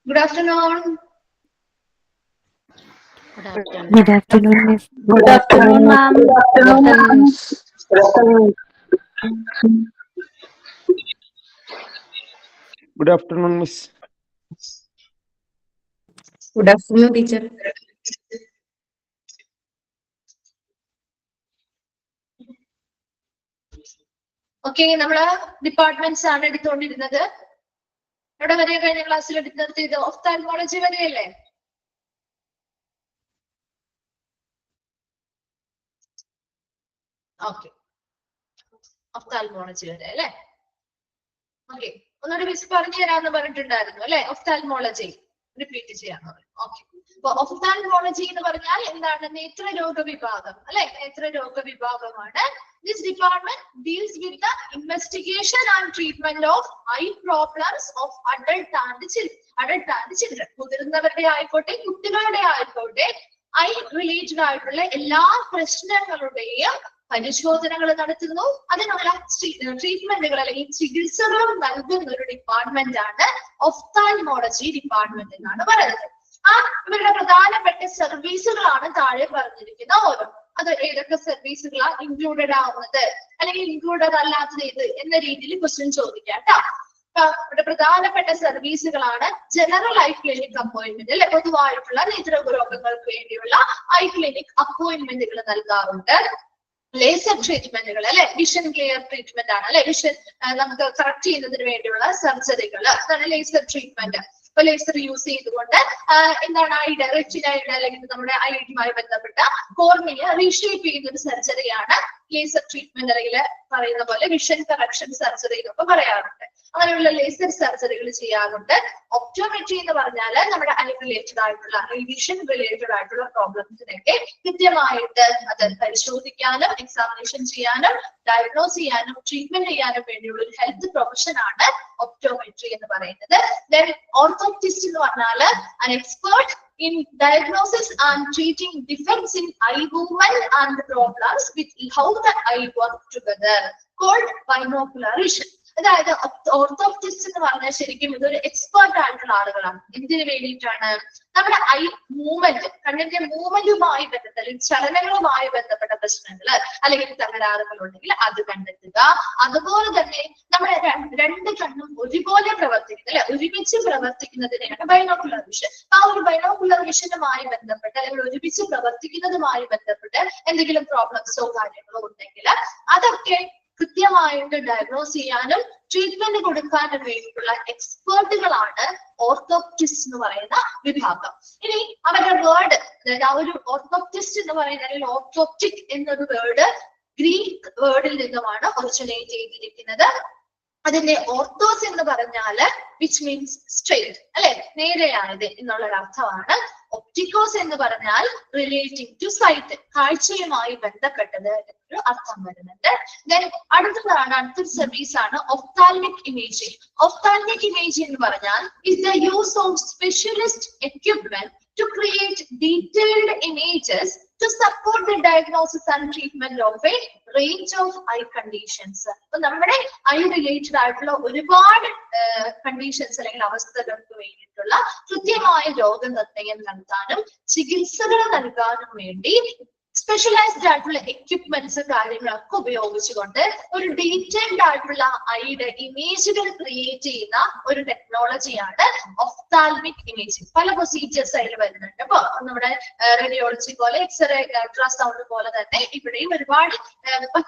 Good afternoon. Good afternoon, Miss. Good afternoon, ma'am. Good afternoon. Good afternoon, Miss. Good afternoon, teacher. Okay, നമ്മള് departments ആണ് എടുത്തുകൊണ്ടിരുന്നത്. എവിടെ വരെ കഴിഞ്ഞ ക്ലാസ്സിൽ എടുത്ത് നിർത്തിയത്? ഒഫ്താൽമോളജി വരെയല്ലേ? ഓക്കെ, ഒഫ്താൽമോളജി വരെ അല്ലേ? ഓക്കെ, ഒന്നുകൂടി മിസ് പറഞ്ഞു തരാമെന്ന് പറഞ്ഞിട്ടുണ്ടായിരുന്നു അല്ലെ? ഒഫ്താൽമോളജി റിപ്പീറ്റ് ചെയ്യാന്ന് പറയും. ഓക്കെ, അപ്പൊ ഒഫ്താൽമോളജി എന്ന് പറഞ്ഞാൽ എന്താണ്? നേത്രരോഗ വിഭാഗം അല്ലെ? നേത്രരോഗ വിഭാഗമാണ്. This department deals with the investigation and treatment of eye problems of adult and children. മുതിർന്നവരുടെ ആയിക്കോട്ടെ കുട്ടികളുടെ ആയിക്കോട്ടെ ഐ റിലേറ്റഡ് ആയിട്ടുള്ള എല്ലാ പ്രശ്നങ്ങളുടെയും പരിശോധനകൾ നടത്തുന്നു. അതിനുള്ള ട്രീറ്റ്മെന്റുകൾ അല്ലെങ്കിൽ ചികിത്സകളും നൽകുന്ന ഒരു ഡിപ്പാർട്ട്മെന്റ് ആണ് ഒഫ്താൽമോളജി ഡിപ്പാർട്ട്മെന്റ് എന്നാണ് പറയുന്നത്. ഇവരുടെ പ്രധാനപ്പെട്ട സർവീസുകളാണ് താഴെ പറഞ്ഞിരിക്കുന്ന ഓരോ. അത് ഏതൊക്കെ സർവീസുകളാ ഇൻക്ലൂഡഡ് ആവുന്നത് അല്ലെങ്കിൽ ഇൻക്ലൂഡഡ് അല്ലാത്തത് ഏത് എന്ന രീതിയിൽ ക്വസ്റ്റ്യൻ ചോദിക്കാം കേട്ടോ. ഇവിടെ പ്രധാനപ്പെട്ട സർവീസുകളാണ് ജനറൽ ഐ ക്ലിനിക് അപ്പോയിന്റ്മെന്റ് അല്ലെ? പൊതുവായിട്ടുള്ള നേത്രരോഗങ്ങൾക്ക് വേണ്ടിയുള്ള ഐ ക്ലിനിക് അപ്പോയിന്റ്മെന്റുകൾ നൽകാറുണ്ട്. ലേസർ ട്രീറ്റ്മെന്റുകൾ അല്ലെ? വിഷൻ ക്ലിയർ ട്രീറ്റ്മെന്റ് ആണ് അല്ലെ? വിഷൻ നമുക്ക് കറക്റ്റ് ചെയ്യുന്നതിന് വേണ്ടിയുള്ള സർജറികൾ, അതാണ് ലേസർ ട്രീറ്റ്മെന്റ്. ഇപ്പൊ ലേസർ യൂസ് ചെയ്തുകൊണ്ട് എന്താണ് ഐയുടെ റെറ്റിനയുടെ അല്ലെങ്കിൽ നമ്മുടെ ഐയുമായി ബന്ധപ്പെട്ട കോർണിയ റീഷേപ്പ് ചെയ്യുന്ന ഒരു സർജറിയാണ് ലേസർ ട്രീറ്റ്മെന്റ്, അല്ലെങ്കിൽ പറയുന്ന പോലെ വിഷൻ കറക്ഷൻ സർജറി എന്നൊക്കെ പറയാറുണ്ട്. അങ്ങനെയുള്ള ലേസർ സർജറികൾ ചെയ്യാറുണ്ട്. ഒപ്റ്റോമെട്രി എന്ന് പറഞ്ഞാൽ നമ്മുടെ ഐ റിലേറ്റഡ് ആയിട്ടുള്ള വിഷൻ റിലേറ്റഡ് ആയിട്ടുള്ള പ്രോബ്ലംസിനൊക്കെ കൃത്യമായിട്ട് അത് പരിശോധിക്കാനും എക്സാമിനേഷൻ ചെയ്യാനും ഡയഗ്നോസ് ചെയ്യാനും ട്രീറ്റ്മെന്റ് ചെയ്യാനും വേണ്ടിയുള്ള ഒരു ഹെൽത്ത് പ്രൊഫഷൻ ആണ് ഒപ്റ്റോമെട്രി എന്ന് പറയുന്നത്. ദെൻ ഓർത്തോപ്റ്റിസ്റ്റ് എന്ന് പറഞ്ഞാൽ an expert in diagnosis and treating defects in eye movement and problems with how the eye work together called binocular vision. അതായത് ഓർത്തോപ്റ്റിസ്റ്റ് എന്ന് പറഞ്ഞാൽ ശരിക്കും ഇതൊരു എക്സ്പേർട്ട് ആയിട്ടുള്ള ആളുകളാണ്. എന്തിനു വേണ്ടിയിട്ടാണ്? നമ്മുടെ ഐ മൂവ്മെന്റ്, കണ്ണിന്റെ മൂവ്മെന്റുമായി ബന്ധപ്പെട്ട അല്ലെങ്കിൽ ചലനങ്ങളുമായി ബന്ധപ്പെട്ട പ്രശ്നങ്ങൾ അല്ലെങ്കിൽ തകരാറുകൾ ഉണ്ടെങ്കിൽ അത് കണ്ടെത്തുക. അതുപോലെ തന്നെ നമ്മുടെ രണ്ട് കണ്ണും ഒരുപോലെ പ്രവർത്തിക്കുന്നത് അല്ലെ? ഒരുമിച്ച് പ്രവർത്തിക്കുന്നതിനെയാണ് ബൈനോക്കുലർ വിഷൻ. ആ ഒരു ബൈനോക്കുലർ വിഷനുമായി ബന്ധപ്പെട്ട് അല്ലെങ്കിൽ ഒരുമിച്ച് പ്രവർത്തിക്കുന്നതുമായി ബന്ധപ്പെട്ട് എന്തെങ്കിലും പ്രോബ്ലംസോ കാര്യങ്ങളോ ഉണ്ടെങ്കിൽ അതൊക്കെ കൃത്യമായിട്ട് ഡയഗ്നോസ് ചെയ്യാനും ട്രീറ്റ്മെന്റ് കൊടുക്കാനും വേണ്ടിയിട്ടുള്ള എക്സ്പേർട്ടുകളാണ് ഓർത്തോപ്റ്റിസ്റ്റ് എന്ന് പറയുന്ന വിഭാഗം. ഇനി അവരുടെ വേർഡ്, അതായത് ആ ഒരു ഓർത്തോപ്റ്റിസ്റ്റ് എന്ന് പറയുന്ന അല്ലെങ്കിൽ ഓർത്തോപ്റ്റിക് എന്നൊരു വേർഡ് ഗ്രീക്ക് വേർഡിൽ നിന്നുമാണ് ഒറിജിനേറ്റ് ചെയ്തിരിക്കുന്നത്. അതിന്റെ ഓർത്തോസ് എന്ന് പറഞ്ഞാല് വിച്ച് മീൻസ് സ്ട്രെയിറ്റ് അല്ലെ? നേരെയായത് എന്നുള്ള ഒരു അർത്ഥമാണ്. ഒപ്റ്റിക്കോസ് എന്ന് പറഞ്ഞാൽ റിലേറ്റിംഗ് ടു സൈറ്റ്, കാഴ്ചയുമായി ബന്ധപ്പെട്ടത് എന്നൊരു അർത്ഥം വരുന്നുണ്ട്. ദെൻ അടുത്തൊരു സർവീസ് ആണ് ഒഫ്താൽമിക് ഇമേജിംഗ്. ഒഫ്താൽമിക് ഇമേജിംഗ് എന്ന് പറഞ്ഞാൽ is the use of specialist equipment to create detailed images to support the diagnosis and treatment of a range of eye conditions. അപ്പൊ നമ്മുടെ ഐ റിലേറ്റഡ് ആയിട്ടുള്ള ഒരുപാട് കണ്ടീഷൻസ് അല്ലെങ്കിൽ അവസ്ഥകൾക്ക് വേണ്ടിയിട്ടുള്ള കൃത്യമായ രോഗനിർണയം നടത്താനും ചികിത്സകൾ നൽകാനും വേണ്ടി സ്പെഷ്യലൈസ്ഡ് ആയിട്ടുള്ള എക്യുപ്മെന്റ്സ് കാര്യങ്ങളൊക്കെ ഉപയോഗിച്ചുകൊണ്ട് ഒരു ഡീറ്റെയിൽഡ് ആയിട്ടുള്ള ഐയുടെ ഇമേജുകൾ ക്രിയേറ്റ് ചെയ്യുന്ന ഒരു ടെക്നോളജിയാണ് ഒഫ്താൽമിക് ഇമേജിംഗ്. പല പ്രൊസീജിയേഴ്സ് അതിൽ വരുന്നുണ്ട്. അപ്പൊ നമ്മുടെ റേഡിയോളജി പോലെ എക്സ്റേ അൾട്രാസൗണ്ട് പോലെ തന്നെ ഇവിടെയും ഒരുപാട്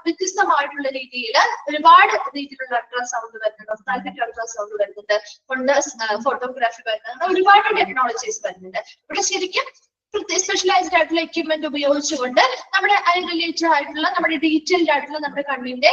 വ്യത്യസ്തമായിട്ടുള്ള രീതിയിൽ ഒരുപാട് രീതിയിലുള്ള അൾട്രാസൗണ്ട് വരുന്നുണ്ട്. ഒഫ്താൽമിക് അൾട്രാസൗണ്ട് വരുന്നുണ്ട്, ഫോട്ടോഗ്രാഫി വരുന്നുണ്ട്, ഒരുപാട് ടെക്നോളജീസ് വരുന്നുണ്ട്. ഇവിടെ ശരിക്കും സ്പെഷ്യലൈസ്ഡ് ആയിട്ടുള്ള എക്യുപ്മെന്റ് ഉപയോഗിച്ചുകൊണ്ട് നമ്മുടെ ഐ റിലേറ്റഡ് ആയിട്ടുള്ള നമ്മുടെ ഡീറ്റെയിൽഡ് ആയിട്ടുള്ള നമ്മുടെ കണ്ണിന്റെ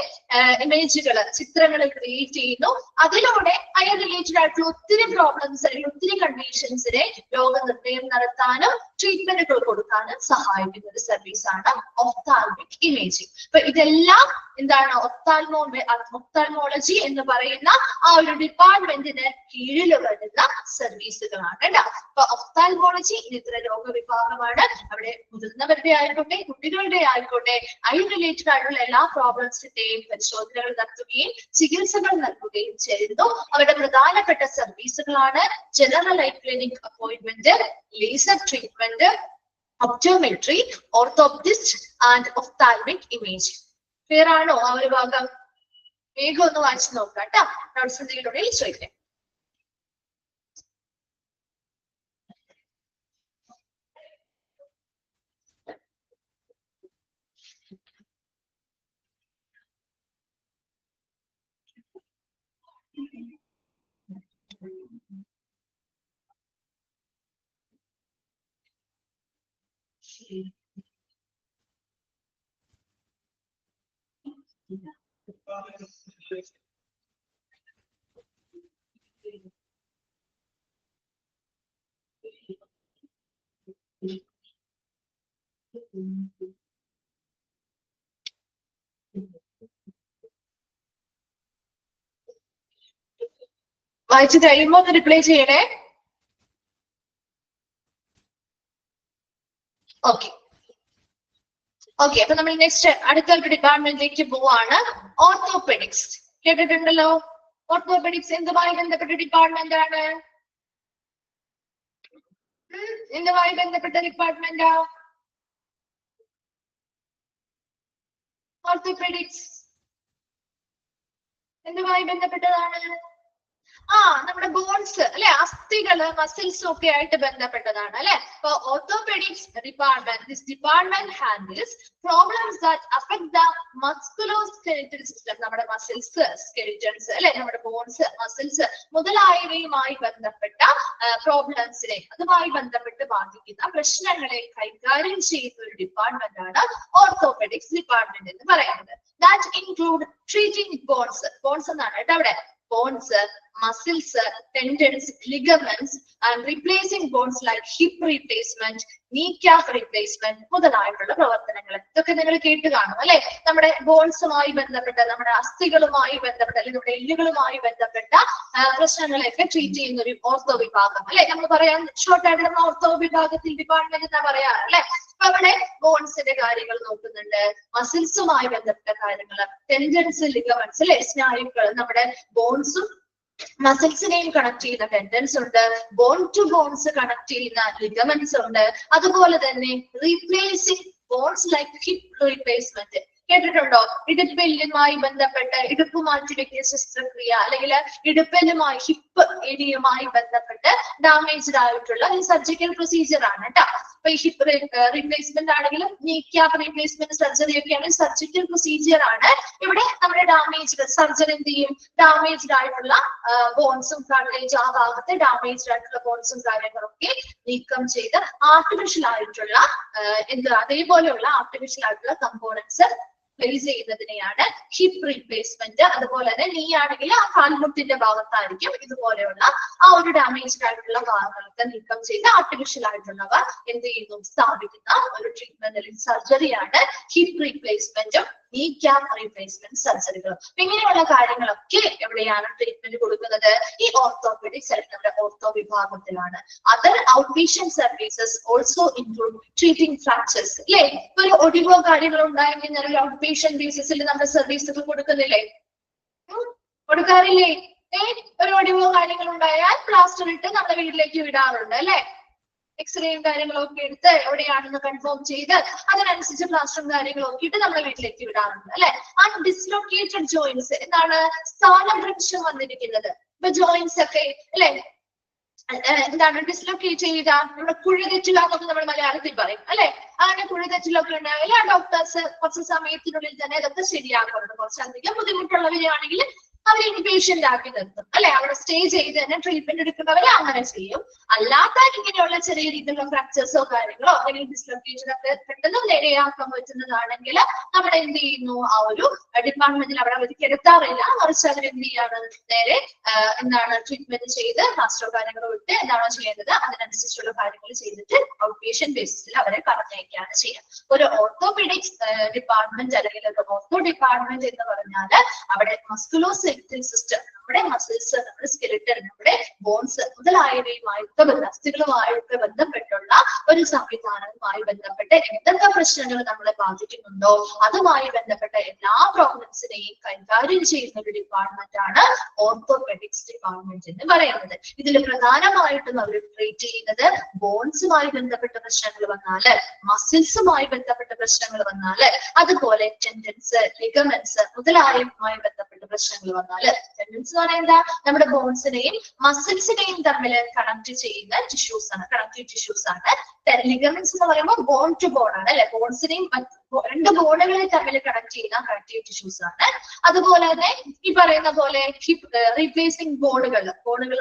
ഇമേജുകൾ, ചിത്രങ്ങൾ ക്രിയേറ്റ് ചെയ്യുന്നു. അതിലൂടെ ഐ റിലേറ്റഡ് ആയിട്ടുള്ള ഒത്തിരി പ്രോബ്ലംസ് അല്ലെങ്കിൽ ഒത്തിരി കണ്ടീഷൻസിനെ രോഗനിർണയം നടത്താനും ട്രീറ്റ്മെന്റുകൾ കൊടുക്കാനും സഹായിക്കുന്ന ഒരു സർവീസ് ആണ് ഒഫ്താൽമിക് ഇമേജിംഗ്. അപ്പൊ ഇതെല്ലാം എന്താണ് ഒഫ്താൽമോളജി എന്ന് പറയുന്ന ആ ഒരു ഡിപ്പാർട്ട്മെന്റിന് കീഴിൽ വരുന്ന സർവീസുകളാണ് കേട്ടോ. അപ്പൊ ഒഫ്താൽമോളജി ഇത്ര രോഗവിഭാഗമാണ്. അവിടെ മുതിർന്നവരുടെ ആയിക്കോട്ടെ കുട്ടികളുടെ ആയിക്കോട്ടെ ഐ റിലേറ്റഡ് ആയിട്ടുള്ള എല്ലാ പ്രോബ്ലംസിന്റെയും പരിശോധനകൾ നടത്തുകയും ചികിത്സകൾ നൽകുകയും ചെയ്യുന്നു. അവരുടെ പ്രധാനപ്പെട്ട സർവീസുകളാണ് general eye clinic appointment, laser treatment, optometry, orthoptist and ophthalmic imaging. Clear ആണോ ആ ഒരു ഭാഗം? വേഗം ഒന്ന് വായിച്ചു നോക്കാം കേട്ടോ. നോട്ട്സ് എന്തെങ്കിലും ചോദിക്കാം. വായിച്ചു കഴിയുമ്പോ ഒന്ന് റിപ്ലൈ ചെയ്യണേ. ഓക്കെ ഓക്കെ അപ്പൊ നമ്മൾ നെക്സ്റ്റ് അടുത്ത ഡിപ്പാർട്ട്മെന്റിലേക്ക് പോവാണ്. ഓർത്തോപെഡിക്സ് കേട്ടിട്ടുണ്ടല്ലോ. ഓർത്തോപെഡിക്സ് എന്തുമായി ബന്ധപ്പെട്ട ഡിപ്പാർട്ട്മെന്റ് ആണ്? എന്തുമായി ബന്ധപ്പെട്ട ഡിപ്പാർട്ട്മെന്റാ ഓർത്തോപെഡിക്സ്? എന്തുമായി ബന്ധപ്പെട്ടതാണ്? നമ്മുടെ ബോൺസ് അല്ലെ, അസ്ഥികള് മസിൽസും ഒക്കെ ആയിട്ട് ബന്ധപ്പെട്ടതാണ് അല്ലെ. അപ്പൊ orthopaedics department handles problems that affect the musculoskeletal system. നമ്മുടെ മസിൽസ്, സ്കെലിറ്റൺസ് അല്ലെ, നമ്മുടെ ബോൺസ്, മസിൽസ് മുതലായവയുമായി ബന്ധപ്പെട്ട പ്രോബ്ലംസിനെ, അതുമായി ബന്ധപ്പെട്ട് ബാധിക്കുന്ന പ്രശ്നങ്ങളെ കൈകാര്യം ചെയ്യുന്ന ഒരു ഡിപ്പാർട്ട്മെന്റ് ആണ് ഓർത്തോപെഡിക്സ് ഡിപ്പാർട്ട്മെന്റ് എന്ന് പറയുന്നത്. That include treating bones, bones എന്നാണ് കേട്ടോ അവിടെ, bones, muscles, tendons, ligaments, and replacing bones like hip replacement, kneecap replacement മുതലായിട്ടുള്ള പ്രവർത്തനങ്ങൾ. ഇതൊക്കെ നിങ്ങൾ കേട്ട് കാണും അല്ലെ. നമ്മുടെ ബോൺസുമായി ബന്ധപ്പെട്ട, നമ്മുടെ അസ്ഥികളുമായി ബന്ധപ്പെട്ട അല്ലെങ്കിൽ നമ്മുടെ എല്ലുകളുമായി ബന്ധപ്പെട്ട പ്രശ്നങ്ങളെയൊക്കെ ട്രീറ്റ് ചെയ്യുന്ന ഒരു ഓർത്തോ വിഭാഗം അല്ലെ. നമ്മൾ പറയാൻ ഷോർട്ട് ആയിട്ട് നമ്മൾ ഓർത്തോ വിഭാഗത്തിൽ ഡിപ്പാർട്ട്മെന്റ് എന്താ പറയാറ് അല്ലെ. അപ്പൊ അവിടെ ബോൺസിന്റെ കാര്യങ്ങൾ നോക്കുന്നുണ്ട്, മസിൽസുമായി ബന്ധപ്പെട്ട കാര്യങ്ങൾ, ടെൻഡൻസ്, ലിഗമെന്റ്സ് അല്ലെ, സ്നായുക്കൾ, നമ്മുടെ ബോൺസും മസിൽസിനെയും കണക്ട് ചെയ്യുന്ന ടെൻഡൻസ് ഉണ്ട്, ബോൺ ടു ബോൺസ് കണക്ട് ചെയ്യുന്ന ലിഗമെന്റ്സ് ഉണ്ട്. അതുപോലെ തന്നെ replacing bones like hip replacement കേട്ടിട്ടുണ്ടോ? ഇടുപ്പെല്ലുമായി ബന്ധപ്പെട്ട് ഇടുപ്പ് മാറ്റിവെക്കിയ ശസ്ത്രക്രിയ അല്ലെങ്കിൽ ഇടുപ്പെല്ലുമായി ഹിപ്പ് ഏരിയയുമായി ബന്ധപ്പെട്ട് ഡാമേജ്ഡ് ആയിട്ടുള്ള ഒരു സർജിക്കൽ പ്രൊസീജിയർ ആണ് കേട്ടോ. അപ്പൊ ഈ ഹിപ്പ് റീപ്ലേസ്മെന്റ് ആണെങ്കിലും നീക്യാപ്പ് റീപ്ലേസ്മെന്റ് സർജറി ഒക്കെയാണ് സർജിക്കൽ പ്രൊസീജിയർ ആണ്. ഇവിടെ നമ്മുടെ ഡാമേജ്ഡ് സർജൻ എന്ത് ചെയ്യും? ഡാമേജ്ഡ് ആയിട്ടുള്ള ബോൺസും കാർട്ടിലേജ്, ആ ഭാഗത്തെ ഡാമേജ്ഡ് ആയിട്ടുള്ള ബോൺസും കാര്യങ്ങളൊക്കെ നീക്കം ചെയ്ത് ആർട്ടിഫിഷ്യൽ ആയിട്ടുള്ള അതേപോലെയുള്ള ആർട്ടിഫിഷ്യൽ ആയിട്ടുള്ള കമ്പോണൻസ് പ്ലേസ് ചെയ്യുന്നതിനെയാണ് ഹിപ്പ് റീപ്ലേസ്മെന്റ്. അതുപോലെ തന്നെ നീ ആണെങ്കിൽ ആ കാൽമുട്ടിന്റെ ഭാഗത്തായിരിക്കും ഇതുപോലെയുള്ള ആ ഒരു ഡാമേജ്ഡ് ആയിട്ടുള്ള ഭാഗങ്ങളൊക്കെ നീക്കം ചെയ്ത് ആർട്ടിഫിഷ്യൽ ആയിട്ടുള്ളവ എന്ത് ചെയ്യുന്നു? സ്ഥാപിക്കുന്ന ഒരു ട്രീറ്റ്മെന്റ് അല്ലെങ്കിൽ സർജറിയാണ് ഹിപ്പ് റീപ്ലേസ്മെന്റും നീ ക്യാപ്പ് റീപ്ലേസ്മെന്റ് സർജറികളും. ഇങ്ങനെയുള്ള കാര്യങ്ങളൊക്കെ എവിടെയാണ് ട്രീറ്റ്മെന്റ് കൊടുക്കുന്നത്? ഈ ഓർത്തോപെഡിക്സ് അല്ലെങ്കിൽ ഓർത്തോ വിഭാഗത്തിലാണ്. Other outpatient services also include treating fractures അല്ലെ. ഇപ്പൊ ഒരു ഒടിവോ കാര്യങ്ങളോ ഉണ്ടായെങ്കിൽ ഒരു ഔട്ട്പേഷ്യന്റ് ബേസിസിൽ നമ്മുടെ സർവീസുകൾ കൊടുക്കുന്നില്ലേ? കൊടുക്കാറില്ലേ? ഒരു ഒടിവോ കാര്യങ്ങൾ ഉണ്ടായാൽ പ്ലാസ്റ്റർ ഇട്ട് നമ്മുടെ വീട്ടിലേക്ക് വിടാറുണ്ട് അല്ലെ. എക്സ്റേയും കാര്യങ്ങളൊക്കെ എടുത്ത് എവിടെയാണെന്ന് കൺഫേം ചെയ്ത് അതിനനുസരിച്ച് പ്ലാസ്റ്ററും കാര്യങ്ങളൊക്കെ ഇട്ട് നമ്മുടെ വീട്ടിലേക്ക് വിടാറുണ്ട് അല്ലെ. ആൻഡ് ഡിസ്ലൊക്കേറ്റഡ് ജോയിന്റ്സ് എന്താണ്? സ്ഥാനഭ്രംശം വന്നിരിക്കുന്നത്. ഇപ്പൊ ജോയിന്റ്സ് ഒക്കെ അല്ലെ എന്താണ് ഡിസ്ലൊക്കേറ്റ് ചെയ്ത നമ്മുടെ കുഴിതെറ്റുക എന്നൊക്കെ നമ്മൾ മലയാളത്തിൽ പറയും അല്ലെ. അങ്ങനെ കുഴിതെറ്റിലൊക്കെ ഉണ്ടായാൽ ആ ഡോക്ടേഴ്സ് കുറച്ച് സമയത്തിനുള്ളിൽ തന്നെ ഇതൊക്കെ ശരിയാക്കുന്നുണ്ട്. കുറച്ചധികം ബുദ്ധിമുട്ടുള്ളവരാണെങ്കിൽ അവർ ഇൻപേഷ്യന്റ് ആക്കി നിർത്തും അല്ലെ, അവിടെ സ്റ്റേ ചെയ്ത് തന്നെ ട്രീറ്റ്മെന്റ് എടുക്കുന്നവരെ അങ്ങനെ ചെയ്യും. അല്ലാത്ത ഇങ്ങനെയുള്ള ചെറിയ രീതിയിലുള്ള ഫ്രാക്ചേഴ്സോ കാര്യങ്ങളോ അല്ലെങ്കിൽ ഡിസ്ലൊക്കേഷൻ ഒക്കെ പെട്ടെന്ന് നേരെയാക്കാൻ പറ്റുന്നതാണെങ്കിൽ നമ്മൾ എന്ത് ചെയ്യുന്നു, ആ ഒരു ഡിപ്പാർട്ട്മെന്റിൽ അവിടെ അവർ കിടത്താറില്ല, മറിച്ച് അവർ എന്ത് ചെയ്യാണ്, നേരെ എന്താണ് ട്രീറ്റ്മെന്റ് ചെയ്ത് മാസ്റ്റർ കാര്യങ്ങൾ വിട്ട് എന്താണോ ചെയ്യുന്നത് അതിനനുസരിച്ചുള്ള കാര്യങ്ങൾ ചെയ്തിട്ട് ഔട്ട് പേഷ്യന്റ് ബേസിസിൽ അവരെ പറഞ്ഞയക്കുകയാണ് ചെയ്യുക. ഒരു ഓർത്തോപീഡിക്സ് ഡിപ്പാർട്ട്മെന്റ് അല്ലെങ്കിൽ ഒരു ഓർത്തോ ഡിപ്പാർട്ട്മെന്റ് എന്ന് പറഞ്ഞാൽ അവിടെ മസ്കുലോസ്കെലറ്റൽ സിസ്റ്റം, നമ്മുടെ മസിൽസ്, നമ്മുടെ സ്കെലിറ്റൻ, നമ്മുടെ ബോൺസ് മുതലായവയുമായിട്ട് അസ്ഥികളുമായിട്ട് ബന്ധപ്പെട്ടുള്ള ഒരു സംവിധാനവുമായി ബന്ധപ്പെട്ട് എന്തൊക്കെ പ്രശ്നങ്ങൾ നമ്മളെ ബാധിക്കുന്നുണ്ടോ അതുമായി ബന്ധപ്പെട്ട എല്ലാ പ്രോബ്ലംസിനെയും കൈകാര്യം ചെയ്യുന്ന ഒരു ഡിപ്പാർട്ട്മെന്റ് ആണ് ഓർത്തോപെഡിക്സ് ഡിപ്പാർട്ട്മെന്റ് എന്ന് പറയുന്നത്. ഇതിൽ പ്രധാനമായിട്ടും അവർ ട്രീറ്റ് ചെയ്യുന്നത് ബോൺസുമായി ബന്ധപ്പെട്ട പ്രശ്നങ്ങൾ വന്നാല്, മസിൽസുമായി ബന്ധപ്പെട്ട പ്രശ്നങ്ങൾ വന്നാല്, അതുപോലെ ടെൻഡൻസ്, ലിഗമെന്റ്സ് മുതലായവയുമായി ബന്ധപ്പെട്ട പ്രശ്നങ്ങൾ വന്നാല്, ടെൻഡൻസ് എന്ന് പറയുന്നത് നമ്മുടെ ബോൺസിനെയും മസിൽസിനെയും തമ്മിൽ കണക്ട് ചെയ്യുന്ന ടിഷ്യൂസ് ആണ്, കണക്റ്റീവ് ടിഷ്യൂസ് ആണ്. ലിഗമെന്റ്സ് എന്ന് പറയുമ്പോൾ ബോൺ ടു ബോൺ ആണ് അല്ലെ, ബോൺസിനെയും രണ്ട് ബോണുകളെ തമ്മിൽ കണക്ട് ചെയ്യുന്ന കണക്റ്റീവ് ടിഷ്യൂസ് ആണ്. അതുപോലെ തന്നെ ഈ പറയുന്ന പോലെ ഹിപ്പ് റീപ്ലേസിംഗ് ബോണുകൾ